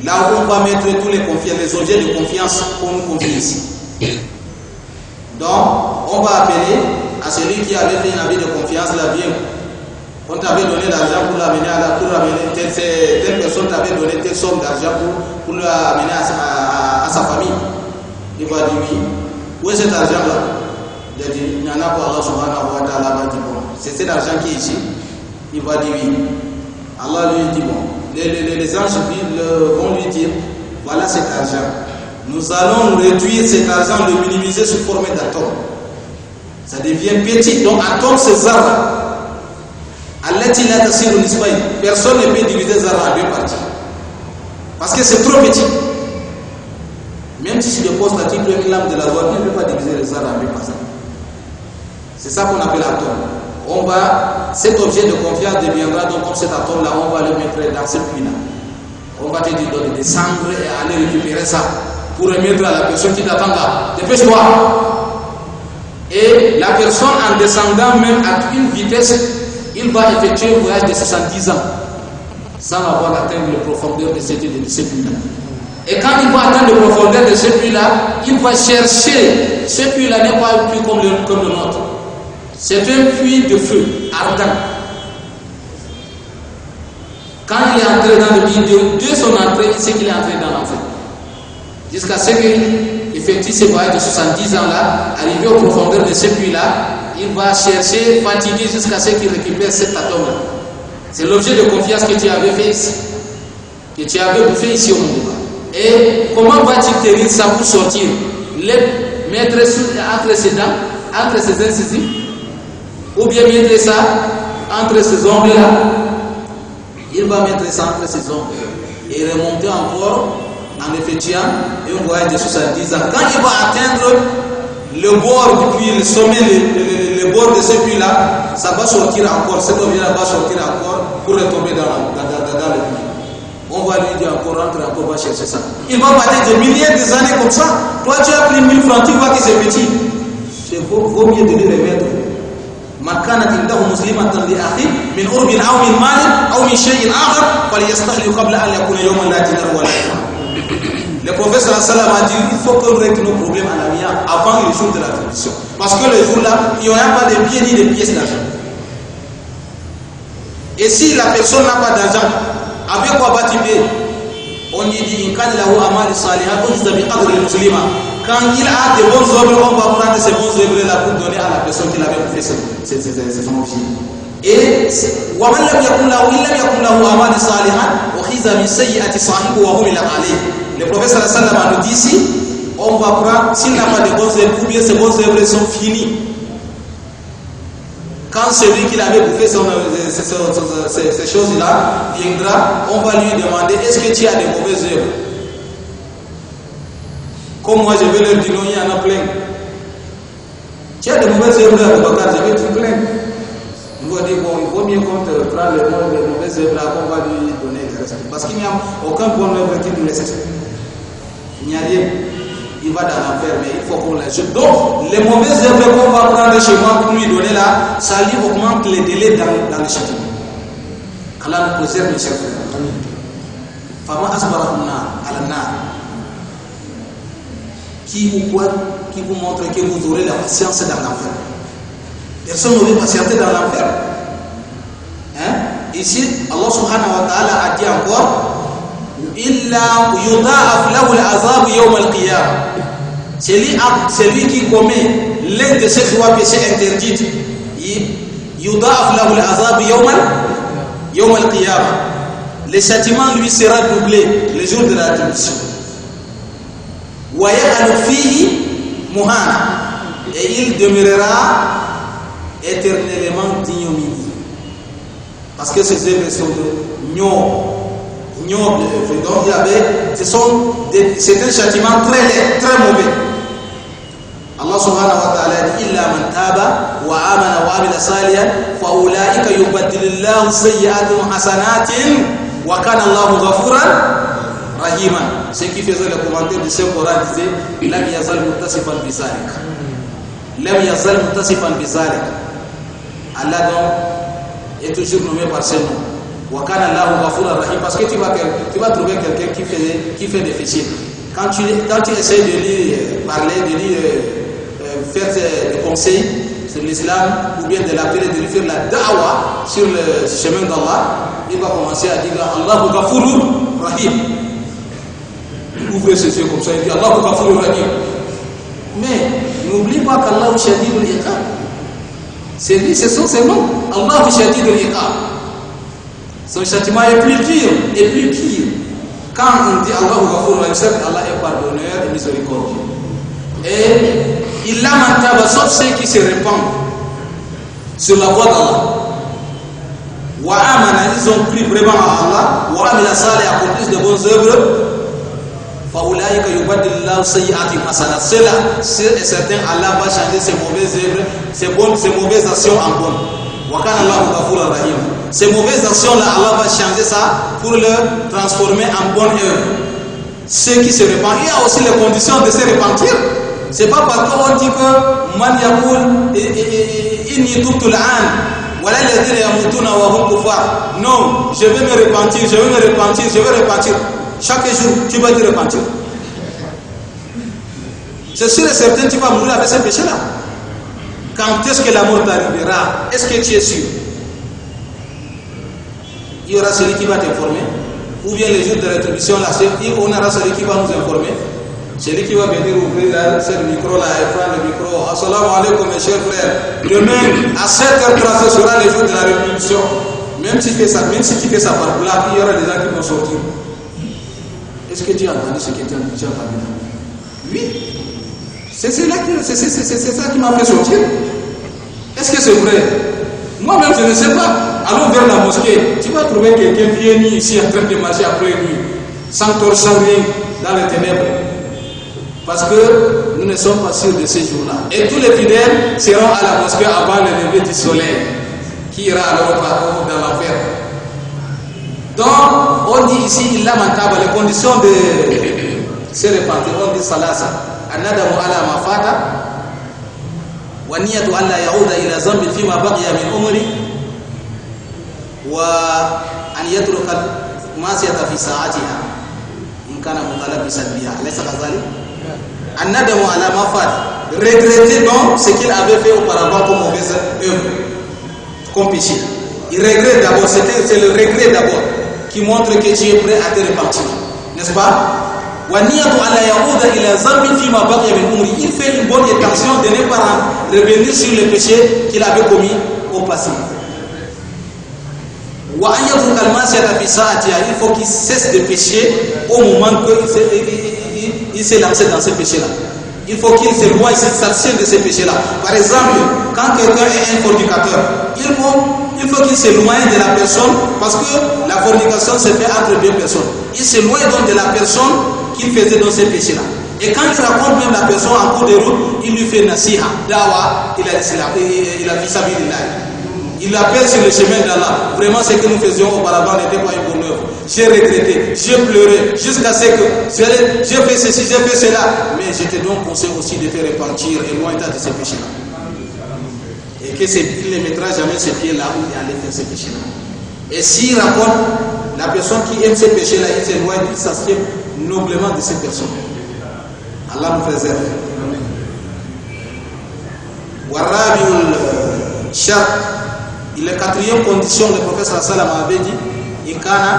Là où on va mettre tous les objets de confiance qu'on nous confie ici. Donc, on va appeler à celui qui avait fait une avis de confiance, la vie. On t'avait donné l'argent pour l'amener telle personne t'avait donné telle somme d'argent pour l'amener à sa famille. Il va dire oui. Où est cet argent-là? Il a dit, il n'y en a pas. Allah subhanahu wa ta'ala va dire bon, c'est cet argent qui est ici. Il va dire oui. Allah lui dit bon, les anges vont lui dire, voilà cet argent. Nous allons réduire cet argent, le minimiser sous forme d'atomes. Ça devient petit. Donc atome c'est Zara. Personne ne peut diviser Zara en 2 parties. Parce que c'est trop petit. Même si je pose la type une lame de la voie, on ne peut pas diviser les Zara en 2 parties. C'est ça qu'on appelle atome. Cet objet de confiance deviendra donc comme cet atome-là, on va le mettre dans ce puits-là. On va te dire de descendre et aller récupérer ça pour remettre à la personne qui t'attend là. Dépêche-toi. Et la personne en descendant même à une vitesse il va effectuer un voyage de 70 ans sans avoir atteint les profondeurs de ce puits-là. Et quand il va atteindre les profondeurs de ce puits-là, il va chercher. Ce puits-là n'est pas un puits comme le nôtre. C'est un puits de feu ardent. Quand il est entré dans le puits, de son entrée, il sait qu'il est entré dans l'enfer. Jusqu'à ce qu'il effectue ce voyage de 70 ans-là, arrivé aux profondeurs de ce puits-là, il va chercher, fatigué jusqu'à ce qu'il récupère cet atome-là. C'est l'objet de confiance que tu avais fait ici, que tu avais bouffé ici au monde. Et comment vas-tu tenir ça pour sortir? Les mettre entre ses dents, entre ses incisives, ou bien mettre ça entre ses ongles-là. Il va mettre ça entre ses ongles et remonter encore en effectuant un voyage de 70 ans. Quand il va atteindre le bord du puits, le sommet, le bord de ce puits-là, ça va sortir encore, cet objet-là va sortir encore pour retomber dans le puits. On va lui dire encore, rentre encore, va chercher ça. Il va passer des milliers d'années comme ça. Toi, tu as pris 1000 francs, tu vois que c'est petit. C'est vaut mieux de lui remettre. من كانت عنده مسلمة لأخيه من قرب أو من مال أو من شيء آخر فليستحلي قبل أن يكون يوما لا دينار ولا درهم. Le prophète sallallahu a dit il faut qu'on règle nos problèmes à l'amiable avant le jour de la tradition. Parce que le jour-là, il n'y aura pas de billets ni de pièces d'argent. Et si la personne n'a pas d'argent, avec quoi va-t-il payer? On lui dit quand il a de bonnes œuvres, on va prendre ces bonnes œuvres-là pour donner à la personne qui l'avait fait ses fonds. Et le prophète sallallahu alayhi wa sallam nous dit ici, on va prendre, s'il n'a pas de bonnes œuvres, ou bien ces bonnes œuvres sont finies. Quand celui qui l'avait bouffé ces choses-là viendra, on va lui demander est-ce que tu as de mauvaises œuvres? Comme moi je vais leur dire non, il y en a plein. Tu as de mauvaises œuvres à Boubacar, je vais te plaindre. Il va dire bon, il vaut mieux qu'on te prenne les mauvaises œuvres là qu'on va lui donner le reste. Parce qu'il n'y a aucun bon œuvre qui nous laisse. Il n'y a rien. Il va dans l'enfer, mais il faut qu'on les jette. Donc, les mauvaises œuvres qu'on va prendre chez moi pour lui donner là, ça lui augmente les délais dans le châtiment. Allah nous préserve, mes chers frères. Fama asbarahunna ala-nar. Qui vous montre que vous aurez la patience dans l'enfer. Personne n'aurait patienté dans l'enfer. Hein? Ici, Allah subhanahu wa ta'ala a dit encore illa yudha'af lahu al-'adhab yawm al-qiyamah. Celui qui commet l'un de ces trois péchés interdits, yudha'af lahu al-'adhab yawm al-qiyamah. Le châtiment lui sera doublé le jour de la rédemption. Wa ya'alu fihi muhana. Et il demeurera éternellement d'ignominie. Parce que ces œuvres sont de ignobles. Donc c'est un châtiment très laid, très mauvais. Allah subhanahu wa ta'ala dit illa man taba wa amana wa amila salihan fa ulaika yubaddilullahu sayyi'atihim hasanatin wa kana Allahu ghafuran rahiman. Ceux qui faisaient le commentaire de ce Coran disaient lam yazal muttasifan bi zalik. Lam yazal muttasifan bi zalik. Allah donc est toujours nommé par ce nom. Wa kana Allahu ghafuran rahim, parce que tu vas trouver quelqu'un qui fait des péchés. Quand tu essaies de lui parler, de lui faire des conseils sur l'islam, ou bien de l'appeler, de lui faire la da'wa sur le chemin d'Allah, il va commencer à dire Allahu ghafurur rahim. Il ouvre ses yeux comme ça, il dit Allahu ghafurur rahim. Mais n'oublie pas qu'Allahu shadidul iqab. C'est lui, ce sont ses noms. Allahu shadidul iqab. Son châtiment est plus dur et plus pire. Quand on dit Allahu ghafurur rahim, c'est Allah est pardonneur et miséricordieux. Et il lamentable, sauf ceux qui se répandent sur la voie d'Allah. Wa amana, ils ont cru vraiment à Allah. Wa amila salih, accomplissent de bonnes œuvres. Fa ulaika yubaddilullahu sayyi'atihim hasanat. Cela, c'est certain, Allah va changer ses mauvaises œuvres, ses mauvaises actions en bonnes. Wa kana Allahu ghafurur rahim. Ces mauvaises actions-là, Allah va changer ça pour le transformer en bonnes œuvres. Ceux qui se répandent, il y a aussi les conditions de se repentir. C'est pas parce qu'on dit que man yaqul inni tubtu al-an Voilà les dire yamutuna wa hum kuffar. Non, je vais me repentir, je vais me repentir, je vais repentir. Chaque jour, tu vas te repentir. C'est sûr et certain, tu vas mourir avec ce péché-là. Quand est-ce que la mort t'arrivera? Est-ce que tu es sûr? Il y aura celui qui va t'informer, ou bien les jours de rétribution, là, on aura celui qui va nous informer. Celui qui va venir ouvrir ce micro là et prendre le micro. Assalamu alaikum mes chers frères. Demain à 7h30 ce sera le jour de la révolution. Même si tu fais ça par blague, il y aura des gens qui vont sortir. Est-ce que tu as entendu ce que tu as entendu? Oui. C'est ça qui m'a fait sortir. Est-ce que c'est vrai? Moi-même je ne sais pas. Allons vers la mosquée. Tu vas trouver quelqu'un venu ici en train de marcher après nuit, sans torche, sans rien, dans les ténèbres. Parce que nous ne sommes pas sûrs de ces jours-là. Et tous les fidèles seront à la mosquée avant le lever du soleil, qui ira alors dans l'enfer. Donc, on dit ici, il lamentable, les conditions de se repentir, on dit salasa. Annadamu ala mafata, wa niyatu alla yauda ila zambin fima baqiya min umri, wa an yatruka masiyata fi sa'atiha, in kana mutalabisan biha. Alaysa kadhalik? Annadamu ala mafat, regretter donc ce qu'il avait fait auparavant comme mauvaise œuvre, comme péché. Il regrette d'abord, c'est le regret d'abord qui montre que tu es prêt à te repentir, n'est-ce pas? Il fait une bonne intention de ne pas revenir sur le péché qu'il avait commis au passé. Il faut qu'il cesse de pécher au moment qu'il s'est lancé dans ce péché-là. Il faut qu'il s'éloigne, s'abstienne de ces péchés-là. Par exemple, quand quelqu'un est un fornicateur, il faut qu'il s'éloigne de la personne, parce que la fornication se fait entre deux personnes. Il s'éloigne donc de la personne qu'il faisait dans ces péchés-là. Et quand il raconte même la personne en cours de route, il lui fait nasiha, dawa, il a dit sabilillah. Il l'appelle sur le chemin d'Allah. Vraiment, ce que nous faisions auparavant n'était pas une bonne œuvre. J'ai regretté, j'ai pleuré, jusqu'à ce que j'ai fait ceci, j'ai fait cela. Mais je te donne conseil aussi de te repentir et loin de ces péchés-là. Et qu'il ne mettra jamais ses pieds là où il allait faire ces péchés-là. Et s'il raconte, la personne qui aime ces péchés-là, il s'éloigne, il s'assied noblement de ces personnes. Allah nous préserve. Warabiul Shar. La quatrième condition, le prophète sallam avait dit, Ikana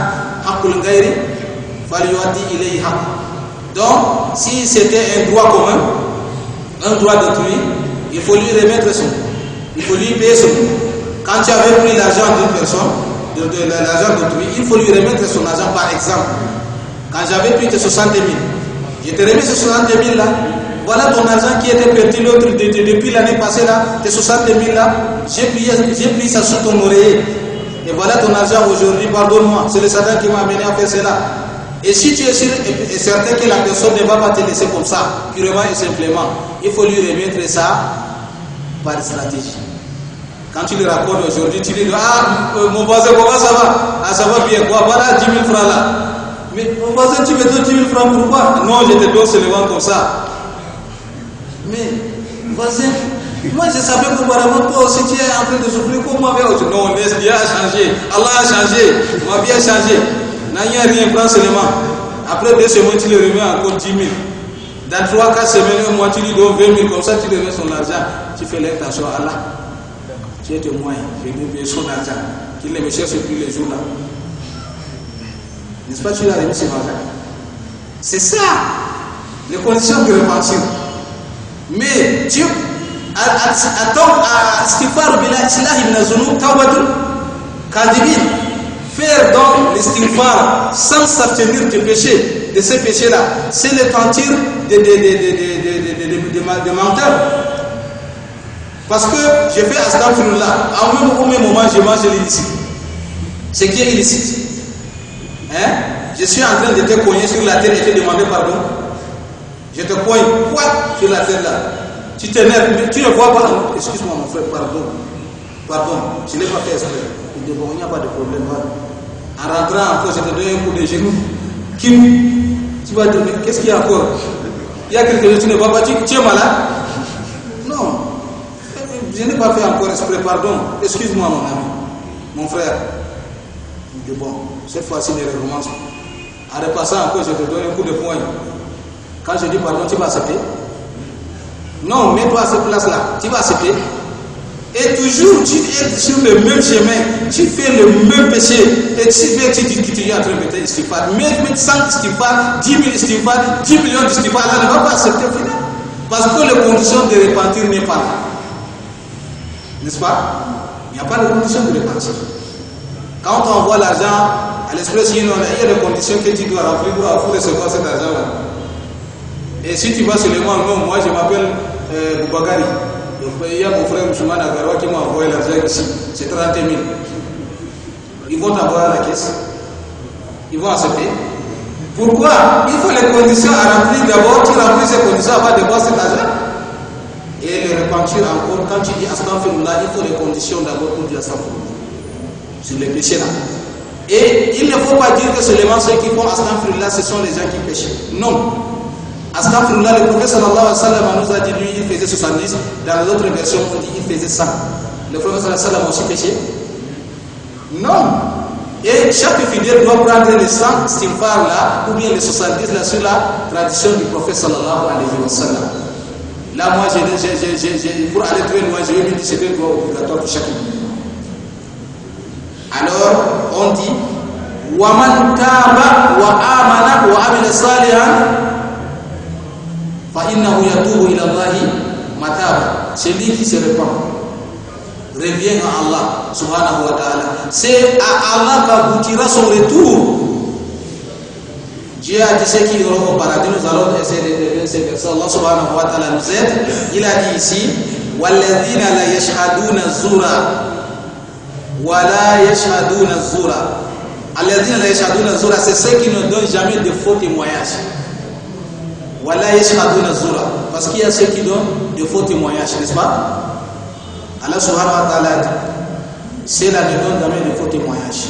hakul gairi faliyuati ilayhi haq. Donc, si c'était un droit commun, un droit d'autrui, il faut lui remettre son. Il faut lui payer son. Quand tu avais pris l'argent d'une personne, de l'argent d'autrui, il faut lui remettre son argent. Par exemple, quand j'avais pris tes 60 000, je te remets ces 60 000 là. Voilà ton argent qui était perdu l'autre depuis l'année passée là, tes 60 000 là, j'ai pris ça sous ton oreiller. Et voilà ton argent aujourd'hui, pardonne-moi. C'est le Satan qui m'a amené à faire cela. Et si tu es sûr et certain que la personne ne va pas te laisser comme ça, purement et simplement, il faut lui remettre ça par stratégie. Quand tu le racontes aujourd'hui, tu dis, mon voisin, comment ça va? Ah, ça va bien, quoi? Voilà 10 000 francs là. Mais mon voisin, tu me donnes 10 000 francs pourquoi? Non, je te donne seulement comme ça. Mais, voisin, moi je savais qu'auparavant, toi aussi tu es en train de souffrir comme moi. Non, laisse, Dieu a changé. Allah a changé. Ma vie a changé. N'a rien, prends seulement. Après 2 semaines, tu le remets encore 10 000. Dans 3-4 semaines, un mois, tu lui donnes 20 000. Comme ça, tu remets son argent. Tu fais l'intention à Allah. Tu es témoin. Je lui paye son argent. Qu'il ne me cherche plus les jours là. N'est-ce pas, tu l'as remis son argent? C'est ça. Les conditions de repentir. Mais Dieu faire donc l'istighfar sans s'abstenir du péché, de ces péchés-là, c'est le mentir de menteur. Parce que je fais astaghfirullah, au même moment je mange l'illicite. Ce qui est illicite. Hein? Je suis en train de te cogner sur la terre et te demander pardon. Je te cogne, quoi, sur la terre là. Tu t'énerves, mais tu ne vois pas. Excuse-moi mon frère, pardon, je ne l'ai pas fait exprès. Il dit bon, il n'y a pas de problème. En rentrant encore, je te donne un coup de genou. Tu vas dire, mais qu'est-ce qu'il y a encore? Il y a quelque chose, tu ne vois pas, tu es malade? Non. Je n'ai pas fait encore exprès, pardon. Excuse-moi mon ami, mon frère. Je dis bon, cette fois-ci les recommences. En repassant encore, je te donne un coup de poing. Quand je dis pardon, tu vas accepter? Non, mets-toi à cette place-là, tu vas accepter? Et toujours tu es sur le même chemin, tu fais le même péché, et tu dis que tu es en train de mettre istighfar. Mettre 5 istighfar, 10 000 istighfar, 10 millions d'istighfar, là ne va pas accepter au final. Parce que les conditions de repentir n'est pas là. N'est-ce pas? Il n'y a pas de conditions de repentir. Quand on envoie l'argent à l'Express, il y a des conditions que tu dois remplir pour recevoir cet argent-là. Et si tu vas seulement, non, moi je m'appelle Boubagari. Il y a mon frère Mouchoumane Agaroua qui m'a envoyé l'argent ici. C'est 30 000. Ils vont t'envoyer à la caisse. Ils vont accepter. Pourquoi? Il faut les conditions à remplir d'abord. Tu remplis ces conditions avant de voir cet argent. Et le repentir encore, quand tu dis Astaghfirullah, il faut les conditions d'abord pour dire Astaghfirullah. Sur les péchés là. Et il ne faut pas dire que seulement ceux qui font Astaghfirullah, ce sont les gens qui pêchent. Non. Astaghfirullah, le prophète sallallahu alayhi wa sallam nous a dit, lui, il faisait 70. Dans les autres versions, on dit il faisait 100. Le prophète sallallahu alayhi wa sallam a aussi péché? Non. Et chaque fidèle doit prendre les 100 istighfar là, ou bien les 70 là, sur la tradition du prophète sallallahu alayhi wa sallam. Là, moi, pour aller très loin, je vais lui dire que c'était obligatoire pour chaque fidèle. Alors, on dit وَمَنْ تَابَ وَآمَنَ وَعَمِلَ صَالِحًا فَإِنَّهُ يَتُوبُ إِلَى اللَّهِ مَتَابًا. Celui qui se répand, revient à Allah subhanahu wa ta'ala. C'est à Allah qu'aboutira son retour. Dieu a dit ceux qui iront au paradis, nous allons essayer de lire ces versets. Allah subhanahu wa ta'ala nous aide. Il a dit ici وَالَّذِينَ لَا يَشْهَدُونَ الزُّورَ وَلَا يَشْهَدُونَ الزُّورَ. الَّذِينَ لَا يَشْهَدُونَ الزُّورَ, c'est ceux qui ne donnent jamais de faux témoignages. وَلَا يَشْهَدُونَ الزُّورَ, parce qu'il y a ceux qui donnent de faux témoignages, n'est-ce pas? Allah subhanahu wa ta'ala dit ceux-là ne donnent jamais de faux témoignages.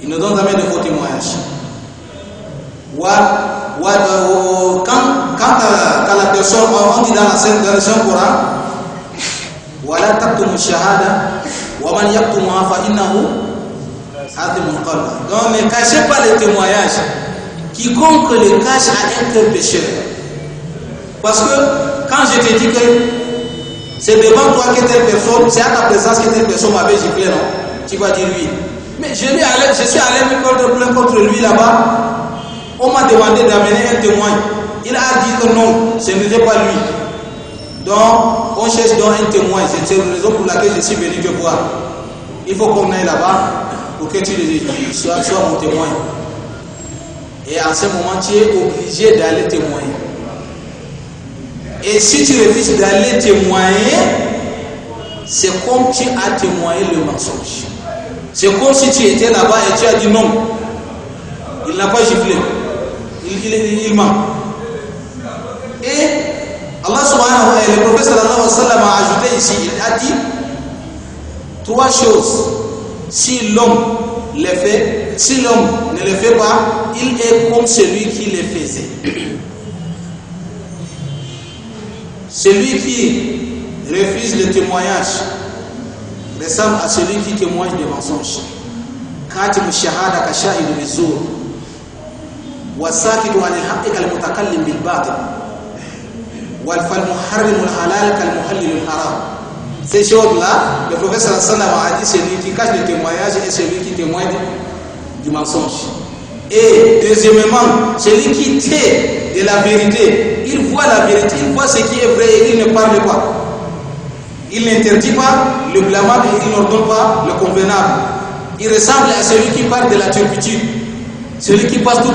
Ils ne donnent jamais de faux témoignages. Quand la personne, on dit dans la version Coran, وَلَا تَكْتُمُوا الشَّهَادَةَ وَمَنْ يَكْتُمُهَا فَإِنَّهُ آثِمٌ قَلْبُهُ. Donc ne cachez pas les témoignages. Quiconque les cache a un cœur pécheur. Parce que quand je te dis que c'est devant toi que telle personne, c'est à ta présence que telle personne m'avait giflé, non? Tu vas dire oui. Mais je suis allé me porter plainte contre lui là-bas. On m'a demandé d'amener un témoin. Il a dit que non, ce n'était pas lui. Donc, on cherche donc un témoin. C'est la raison pour laquelle je suis venu te voir. Il faut qu'on aille là-bas pour que tu sois mon témoin. Et en ce moment, tu es obligé d'aller témoigner. Et si tu refuses d'aller témoigner, c'est comme tu as témoigné le mensonge. C'est comme si tu étais là-bas et tu as dit non. Il n'a pas giflé. Il ment. Et Allah subhanahu wa ta'ala, le prophète sallallahu alayhi wa sallam a ajouté ici, il a dit 3 choses. Si l'homme les fait, si l'homme ne les fait pas, il est comme celui qui les faisait. Celui qui refuse le témoignage ressemble à celui qui témoigne des mensonges. Katibu shahada ka shahidu bizur wa sakitu anil haqqi kal mutakallim bil batil wal fal muharrim al halal kal muhallil al haram. Ces choses-là, le prophète sallallahu alayhi wa sallam a dit celui qui cache le témoignage et celui qui témoigne du mensonge. Et deuxièmement, celui qui tait de la vérité, il voit la vérité, il voit ce qui est vrai et il ne parle pas. Il n'interdit pas le blâmable et il n'ordonne pas le convenable. Il ressemble à celui qui parle de la turpitude, celui qui passe tout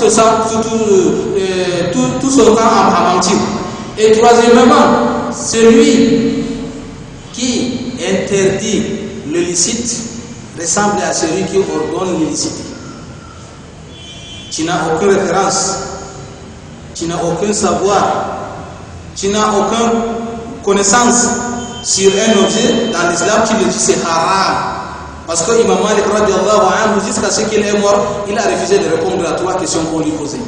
son temps à mentir. Et troisièmement, celui qui interdit le licite ressemble à celui qui ordonne l'illicite. Tu n'as aucune référence, tu n'as aucun savoir, tu n'as aucune connaissance sur un objet dans l'islam qui le dit c'est haram. Parce que Imam Malik radiallahu anhu, jusqu'à ce qu'il est mort, il a refusé de répondre à 3 questions qu'on lui posait.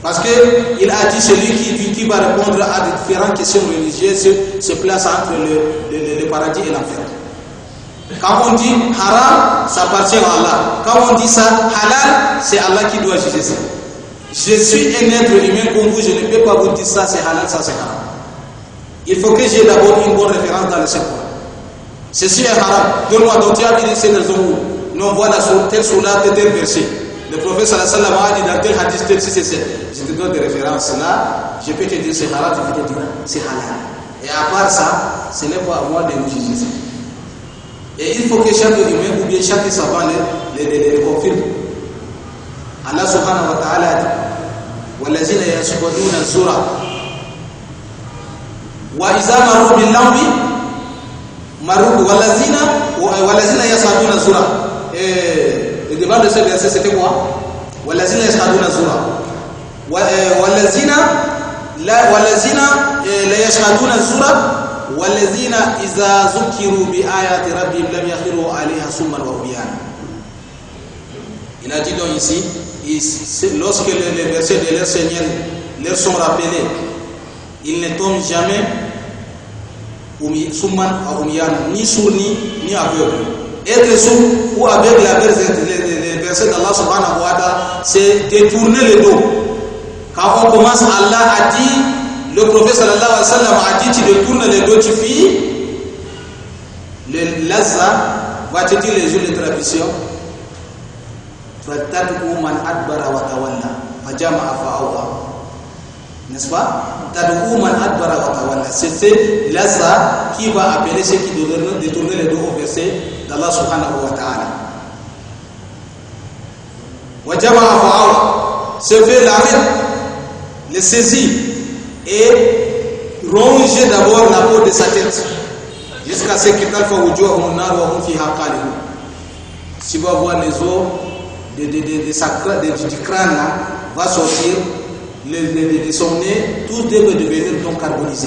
Parce qu'il a dit celui qui va répondre à différentes questions religieuses se place entre le paradis et l'enfer. Quand on dit haram, ça appartient à Allah. Quand on dit ça, halal, c'est Allah qui doit juger ça. Je suis un être humain comme vous, je ne peux pas vous dire ça c'est halal, ça c'est haram. Il faut que j'ai d'abord une bonne référence dans le Saint-Coran. Ceci est haram. Donne-moi, donc tu as dit c'est dans un non, voilà, tel soula, tel verset. Le prophète sallallahu alayhi wa sallam a dit dans tel hadith, tel si c'est ça. Je te donne des références là, je peux te dire c'est haram, je peux te dire c'est halal. Et à part ça, ce n'est pas à moi de nous juger ça. Et il faut que chaque humain ou bien chaque savant les confirme. Allah subhanahu wa ta'ala a dit وَالَّذِينَ يَشْهَدُونَ الزُّورَ وَإِذَا مَرُّوا بِاللَّغْوِ وَالَّذِينَ يَشْهَدُونَ الزُّورَ. Le devant de ce verset c'était quoi? وَالَّذِينَ يَشْهَدُونَ الزُّورَ وَالَّذِينَ لَا يَشْهَدُونَ الزُّورَ وَالَّذِينَ إِذَا ذُكِّرُوا بِآيَاتِ رَبِّهِمْ لَمْ يَخِرُّوا عَلَيْهَا صُمًّا وَعُمْيَانًا. Il a dit donc ici, lorsque les versets de leur Seigneur leur sont rappelés, ils ne tombent jamais ni sourds ni aveugles. Être sourd ou aveugle avec les versets d'Allah subhanahu wa ta'ala, c'est détourner le dos. Quand on commence, Allah a dit, le prophète sallallahu alayhi wa sallam a dit, tu détournes le dos, tu fuis. Le Lazza va te dire les jours de tradition. N'est-ce pas? C'est Lazza qui va appeler ceux qui doivent détourner le dos au verset d'Allah subhanahu wa ta'ala. Se fait l'arrêt, le saisit et ronger d'abord la peau de sa tête jusqu'à ce que si vous voir les os du crâne là, va sortir de son nez, tout devait devenir donc carbonisé,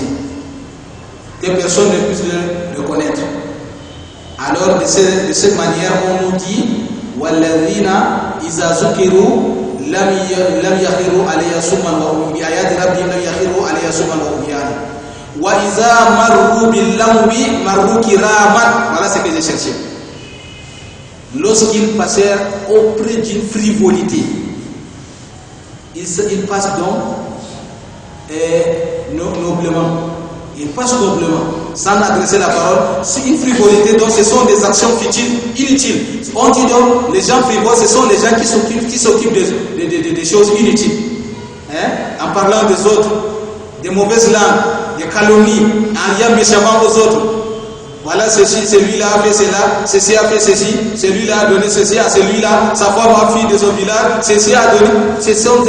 que personne ne puisse le reconnaître. Alors de cette manière on nous dit وَالَّذِينَ إِذَا ذُكِرُوا لم يخروا عليها صما بآيات ربهم لم يخروا عليها صما وعميانا وإذا مروا باللغو مروا كراما. Voilà ce que j'ai cherché. Lorsqu'ils passèrent auprès d'une frivolité, ils passent donc noblement. Ils passent noblement, sans adresser la parole. C'est une frivolité, donc ce sont des actions futiles, inutiles. On dit donc, les gens frivoles, ce sont les gens qui s'occupent des choses inutiles. Hein? En parlant des autres, des mauvaises langues, des calomnies, en riant méchamment aux autres. Voilà ceci, celui-là a fait cela, ceci a fait ceci, celui-là a donné ceci à celui-là, sa femme a fui de son village, ceci a donné. Ce sont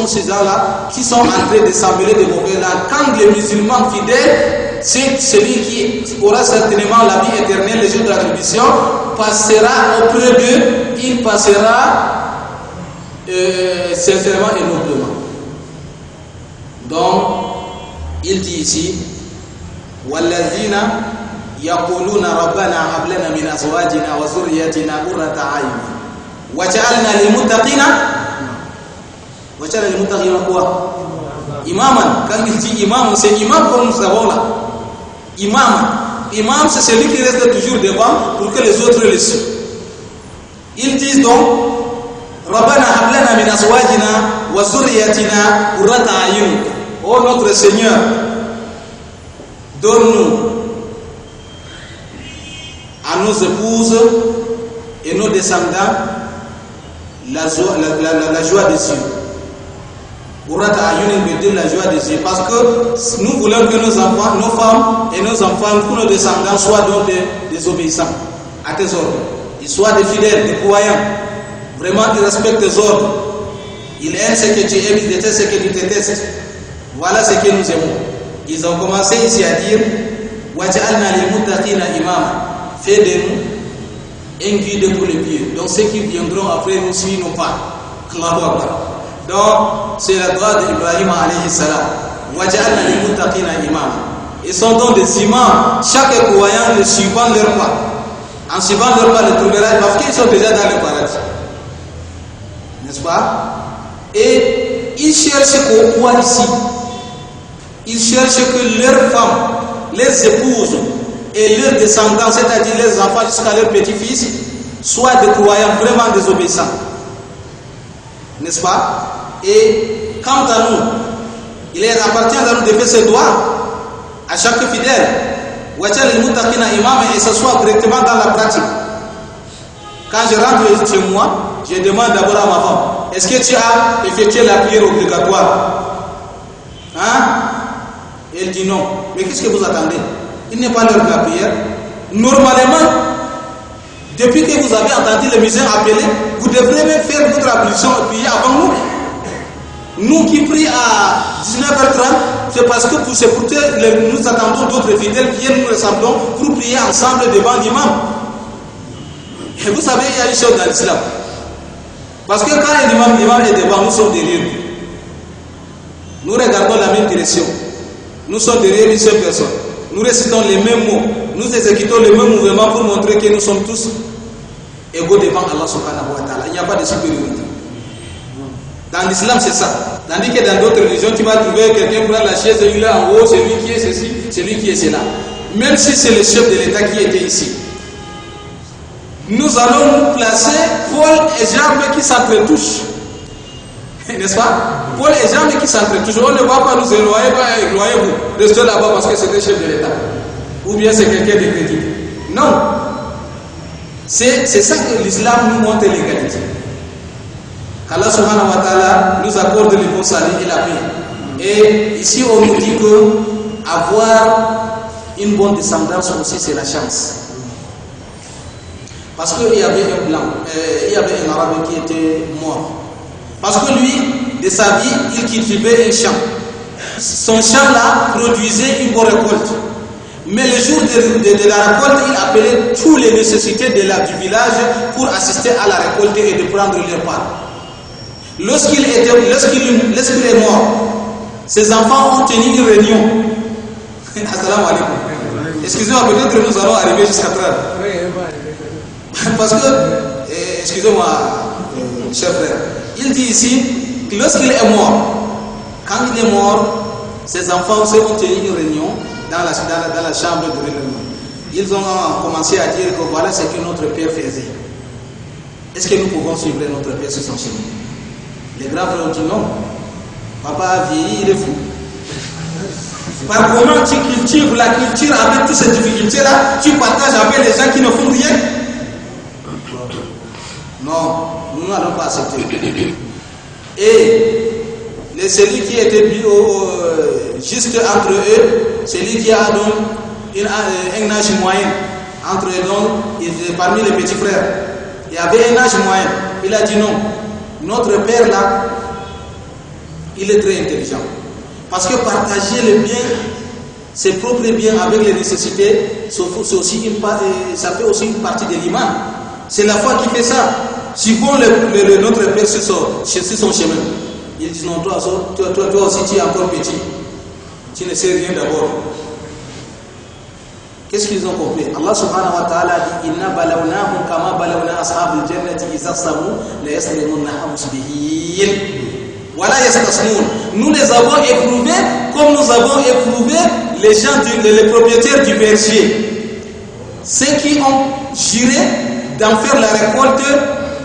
ces gens-là qui sont en train de s'emmêler de mauvais langues. Quand les musulmans fidèles, c'est celui qui aura certainement la vie éternelle, les jours de la rédemption, passera auprès d'eux, il passera sincèrement et noblement. Donc, il dit ici, وَالَّذِينَ يقولون ربنا هب لنا من ازواجنا وذرياتنا قرة اعين وجعلنا للمتقين quoi imam. Quand il dit imam, c'est imam comme nous avons là. Imam c'est celui qui reste toujours devant pour que les autres le suivent. Ils disent donc ربنا هب لنا من ازواجنا وذرياتنا قرة اعين. Oh notre Seigneur, donne-nous à nos épouses et nos descendants la joie des yeux. Urata ayun veut dire la joie des yeux, parce que nous voulons que nos enfants, nos femmes et nos enfants, que nos descendants soient donc des obéissants à tes ordres. Ils soient des fidèles, des croyants. Vraiment, ils respectent tes ordres. Ils aiment ce que tu aimes, ils détestent ce que tu détestes. Voilà ce que nous aimons. Ils ont commencé ici à dire waj'alna lil-muttaqina imama. Fais de nous un guide pour les pieds. Donc ceux qui viendront après nous suivent pas. Donc c'est la droite d'Ibrahim alayhi salam. Waj'alna lil-muttaqina imama. Ils sont donc des imams. Chaque croyant le suivant leur pas. En suivant leur pas, le trouvera parce qu'ils sont déjà dans le paradis. N'est-ce pas? Et ils cherchent quoi ici? Ils cherchent que leurs femmes, les épouses et leurs descendants, c'est-à-dire les enfants jusqu'à leurs petits-fils, soient des croyants vraiment désobéissants. N'est-ce pas? Et quant à nous, il appartient à nous de faire ce droit à chaque fidèle. Et s'asseoir directement dans la pratique. Quand je rentre chez moi, je demande d'abord à ma femme, est-ce que tu as effectué la prière obligatoire? Hein? Elle dit non. Mais qu'est-ce que vous attendez? Il n'est pas l'heure de la prière. Normalement, depuis que vous avez entendu les musulmans appeler, vous devrez même faire votre ablution et prier avant nous. Nous qui prions à 19h30, c'est parce que nous attendons d'autres fidèles qui viennent nous ressemblons pour prier ensemble devant l'imam. Et vous savez, il y a une chose dans l'islam. Parce que quand l'imam est devant, nous sommes derrière lui. Nous regardons la même direction. Nous sommes derrière une seule personne. Nous récitons les mêmes mots. Nous exécutons les mêmes mouvements pour montrer que nous sommes tous égaux devant Allah subhanahu wa ta'ala. Il n'y a pas de supériorité. Dans l'islam, c'est ça. Tandis que dans d'autres religions, tu vas trouver quelqu'un prendre la chaise, il est en haut, c'est lui qui est ceci, c'est lui qui est cela. Même si c'est le chef de l'État qui était ici. Nous allons nous placer Paul et Jean qui s'entretouchent. N'est-ce pas? Paul et Jean qui s'entretouchent. On ne va pas nous éloigner, vous. Restez là-bas parce que c'est le chef de l'État. Ou bien c'est quelqu'un de crédit. Non. C'est ça que l'islam nous montre l'égalité. Allah subhanahu wa ta'ala nous accorde le bon salut et la paix. Et ici on nous dit que avoir une bonne descendance aussi c'est la chance. Parce qu'il y avait un blanc, il y avait un arabe qui était mort. Parce que lui, de sa vie, il cultivait un champ. Son champ là produisait une bonne récolte. Mais le jour de la récolte, il appelait toutes les nécessités du village pour assister à la récolte et de prendre leur part. Lorsqu'il est mort, ses enfants ont tenu une réunion. Assalamu alaikum. Excusez-moi, peut-être nous allons arriver jusqu'à 30. Parce que, excusez-moi, cher frère, il dit ici que lorsqu'il est mort, quand il est mort, ses enfants ont tenu une réunion dans la chambre de réunion. Ils ont commencé à dire que voilà ce que notre père faisait. Est-ce que nous pouvons suivre notre père sur son chemin? Les grands frères ont dit non. Papa a vieilli, il est fou. Par comment tu cultives la culture avec toutes ces difficultés-là, tu partages avec les gens qui ne font rien? Non, nous n'allons pas accepter. Et celui qui était juste entre eux, celui qui a donc un âge moyen entre eux, donc, parmi les petits frères, il y avait un âge moyen. Il a dit non. Notre père là, il est très intelligent. Parce que partager le bien, ses propres biens avec les nécessités, ça fait aussi une partie de l'imam. C'est la foi qui fait ça. Suivons notre père sur son chemin. Ils disent non, toi aussi tu es encore petit. Tu ne sais rien d'abord. Qu'est-ce qu'ils ont compris? Allah subhanahu wa ta'ala dit inna balawnahum kama balawna ashabul jannati idza samu la yasrimunha musbihin wa la yastasmun. Nous les avons éprouvés comme nous avons éprouvé les propriétaires du verger. Ceux qui ont juré d'en faire la récolte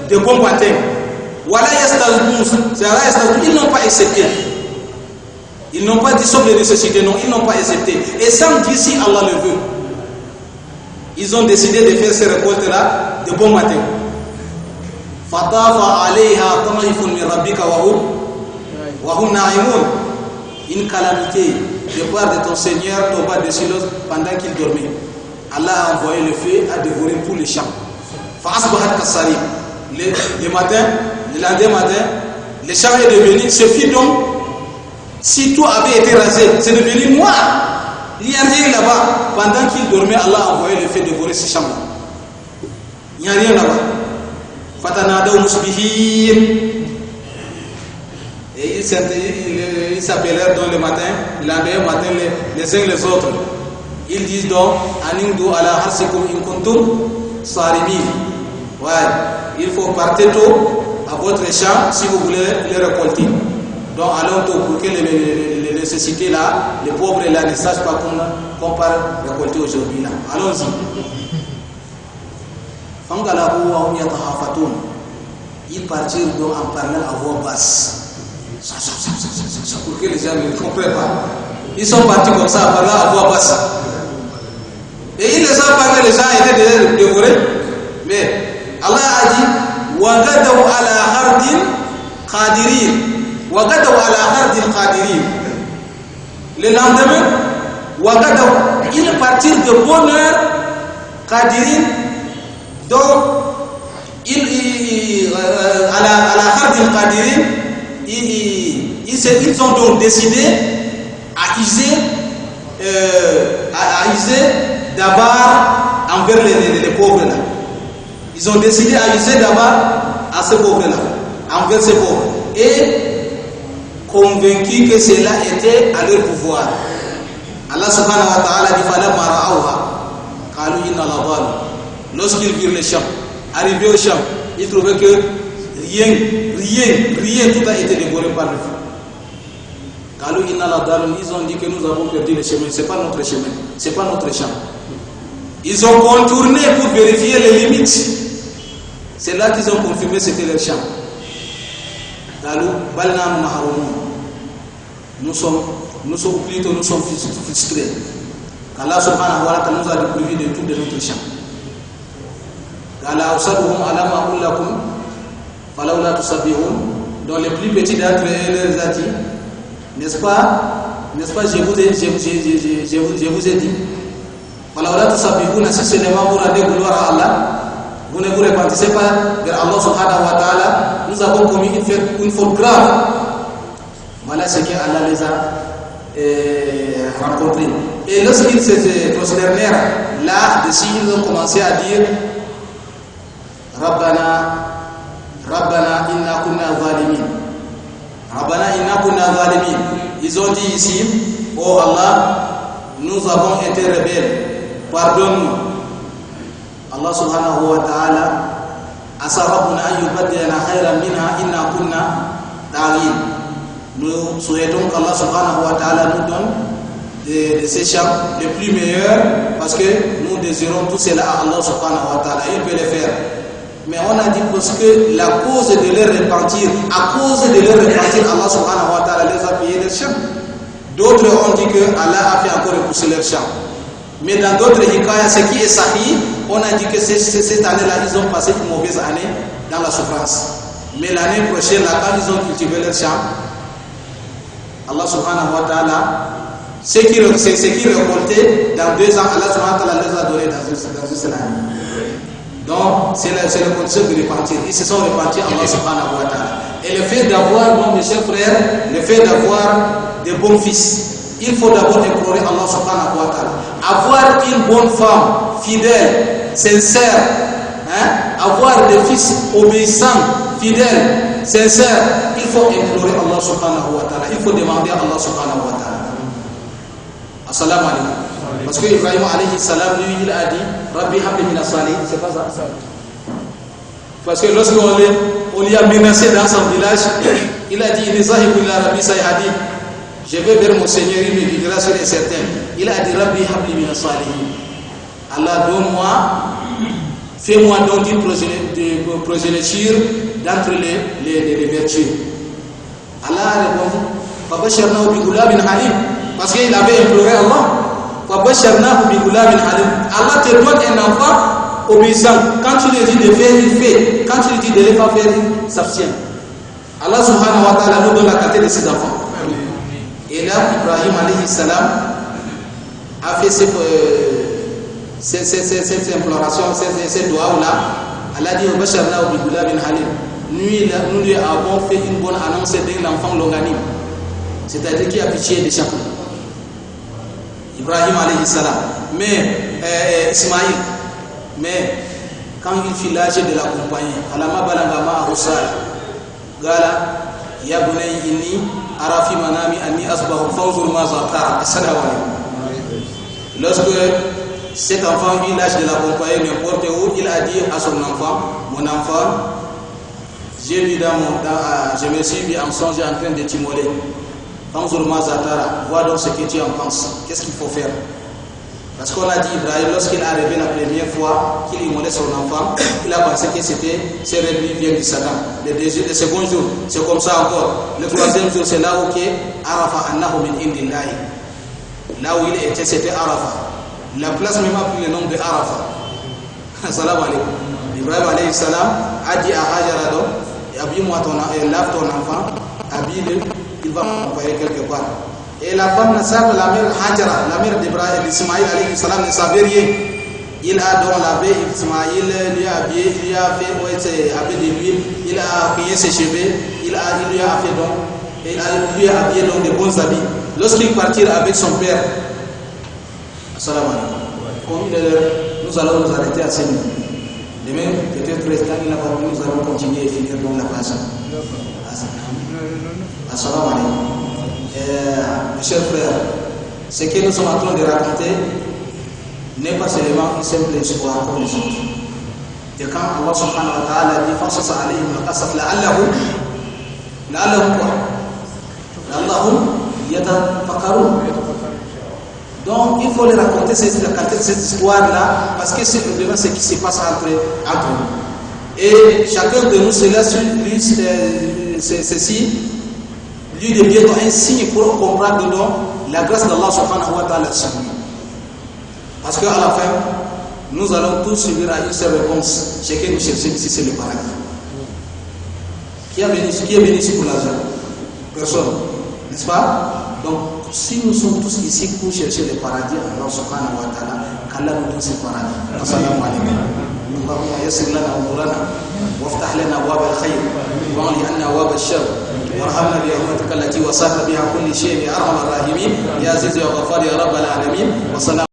de bon matin. Wa la yastasmun. Ils n'ont pas accepté. Ils n'ont pas dit sauf les nécessités, non, ils n'ont pas accepté. Et sans dire si Allah le veut. Ils ont décidé de faire ces récoltes-là de bon matin. Fatafa alayha ta'ifun min rabbika wa hum na'imun. Une calamité de part de ton Seigneur tomba dessus pendant qu'il dormait. Allah a envoyé le feu à dévorer tous les champs. Fa asbahat kasari. Le lendemain matin, le champ est devenu, ce fut donc, si tout avait été rasé, c'est devenu noir. Il n'y a rien là-bas. Pendant qu'il dormait, Allah a envoyé le fait de dévorer ces champs-là. Il n'y a rien là-bas. Fatanadaw musbihin. Et ils s'appellèrent dans le matin, le lendemain matin, les uns les autres. Ils disent donc, Aningdu ala harsikum in kuntum sarimin. Ouais, il faut partir tôt à votre champ si vous voulez les récolter. Donc allons pour que les nécessités là, les pauvres là ne sachent pas qu'on part récolter aujourd'hui là. Allons-y. Ils partirent donc en parlant à voix basse. Pour que les gens ne comprennent pas. Ils sont partis comme ça en parlant à voix basse. Et ils les ont parlé, les gens étaient déjà dévorés. Mais Allah a dit وَغَدَوْا عَلَى حَرْدٍ قَادِرِينَ وَغَدَوْا عَلى حَرْدٍ قَادِرِينَ. Le lendemain, وَغَدَوْا, ils partirent de bonne heure, قَادِرِينَ. Donc, à la حَرْدٍ قَادِرِينَ, ils ont donc décidé à user d'abord envers les pauvres là. Ils ont décidé à user d'abord à ces pauvres là, envers ces pauvres, et convaincus que cela était à leur pouvoir. Allah subhanahu wa ta'ala dit falamma ra'awha qalu inna la dhalim. Lorsqu'ils virent les champs, arrivés au champ, ils trouvaient que rien, tout a été dévoré par le feu. Qalu inna la dhalim. Ils ont dit que nous avons perdu le chemin, c'est pas notre chemin, c'est pas notre champ. Ils ont contourné pour vérifier les limites. C'est là qu'ils ont confirmé c'était leur champ. Nous sommes frustrés. Allah subhanahu wa ta'ala nous a déprivé de tout de notre champ. Donc les plus petits d'entre eux leur a dit, n'est-ce pas, je vous ai dit, si seulement vous rendez gloire à Allah, vous ne vous repentissez pas vers Allah subhanahu wa ta'ala, nous avons commis une faute grave. Voilà ce que Allah les a rencontrés. Et lorsqu'ils se prosternèrent là, dessus ils ont commencé à dire Rabbana inna kunna zalimin. Rabbana inna kunna zalimin. Ils ont dit ici, oh Allah, nous avons été rebelles, pardonne-nous. Allah subhanahu wa ta'ala asa rabbuna an yubaddilana khayran minha inna kunna ta'in. Nous souhaitons qu'Allah subhanahu wa ta'ala nous donne de ces champs les plus meilleurs, parce que nous désirons tout cela à Allah subhanahu wa ta'ala. Il peut le faire. Mais on a dit parce que la cause de leur repentir, à cause de leur repentir, Allah subhanahu wa ta'ala les a payés leurs champs. D'autres ont dit que Allah a fait encore repousser leurs champs. Mais dans d'autres hikayas, ce qui est sahih, on a dit que cette année-là, ils ont passé une mauvaise année dans la souffrance. Mais l'année prochaine, là, quand ils ont cultivé leurs champs, Allah subhanahu wa ta'ala, ce qui récoltait dans 2 ans, Allah subhanahu wa ta'ala les a donné dans une seule année. Donc, c'est le condition de repentir. Ils se sont repentis Allah subhanahu wa ta'ala. Et le fait d'avoir, mes chers frères, le fait d'avoir des bons fils, il faut d'abord implorer Allah subhanahu wa ta'ala. Avoir une bonne femme, fidèle, sincère, avoir des fils obéissants, fidèles, sincères, il faut implorer Allah subhanahu wa ta'ala. Il faut demander à Allah subhanahu wa ta'ala. Assalamu alaikum. Parce que Ibrahim alayhi salam, lui, il a dit Rabbi habli min as-salihin. C'est pas ça. Parce que lorsqu'on lui a menacé dans son village, il a dit Rabbi sayhadi. Je vais vers mon Seigneur, il me guidera sur les certains. Il a dit Rabbi habli min as-salihin. Allah, donne-moi, fais-moi donc une progéniture d'entre les vertus. Allah a répondu Fabasharnahu bi ghulamin halim. Parce qu'il avait imploré Allah. Fabasharnahu bi ghulamin halim. Allah te donne un enfant obéissant. Quand tu lui dis de faire, il fait. Quand tu lui dis de ne pas faire, il s'abstient. Allah subhanahu wa ta'ala nous donne la qualité de ses enfants. Et là, Ibrahim alayhi salam a fait cette imploration, cette doua-là. Allah dit Fabasharnahu bi ghulamin halim. Nous lui avons fait une bonne annonce d'un enfant longanime, c'est-à-dire qui a pitié de chacun. Ibrahim alayhi salam. Mais Ismaïl, mais quand il fit l'âge de l'accompagner, alama balangama arusal, gala ya bunay inni ara fi manami anni asbahu fawzul ma zakara. Assalamu alaykum. Lorsque cet enfant eut l'âge de l'accompagner n'importe où, il a dit à son enfant, mon enfant, J'ai vu je me suis vu en songe en train de t'immoler. Vois donc ce que tu en penses. Qu'est-ce qu'il faut faire? Parce qu'on a dit Ibrahim, lorsqu'il est arrivé la première fois qu'il immolait son enfant, il a pensé que ses rêves viennent du Satan. Le second jour, c'est comme ça encore. Le troisième jour, c'est là où Arafa annahu min indillahi. Là où il était, c'était Arafa. La place même a pris le nom de Arafa. Salam alaikum. Ibrahim alayhi salam a dit à Hajar, habille-moi lave ton enfant, habille-le, il va m'envoyer quelque part. Et la femme Nassab, la mère Hajara, la mère d'Ibrahim, d'Ismaïl alayhi salam, ne savait rien. Il a donc lavé Ismaïl, lui a habillé, il lui a fait habillé de l'huile, il a payé ses cheveux, il lui a fait donc, et lui a habillé donc de bons habits. Lorsqu'il partit avec son père, assalamu alaikum, comme il est l'heure, nous allons nous arrêter à ce niveau. Demain, peut-être quand il a pas nous allons continuer et finir dans la page. Assalamu alaikum. Mes chers frères, ce que nous sommes en train de raconter n'est pas seulement une simple histoire comme les autres. Et quand Allah subhanahu wa ta'ala dit Fasasa alayhim al-qasaf la'allahum quoi? La'allahum yatafakkarun. Donc il faut les raconter cette histoire-là parce que c'est vraiment ce qui se passe entre nous. Et chacun de nous, ceci lui devient un signe pour comprendre donc la grâce d'Allah subhanahu wa ta'ala sur nous. Parce qu'à la fin, nous allons tous subir à une seule réponse. Ce que nous cherchons ici, c'est le paradis. Qui est venu ici pour l'argent? Personne. N'est-ce pas? Donc, si nous sommes tous ici pour chercher le paradis, Allah subhanahu wa ta'ala, qu'Allah nous donne ce paradis. Assalamu alaikum. اللهم يسر لنا امورنا وافتح لنا ابواب الخير واغلق عنا ابواب الشر وارحمنا برحمتك التي وسعت بها كل شيء يا ارحم الراحمين يا عزيز يا غفار يا رب العالمين وسلام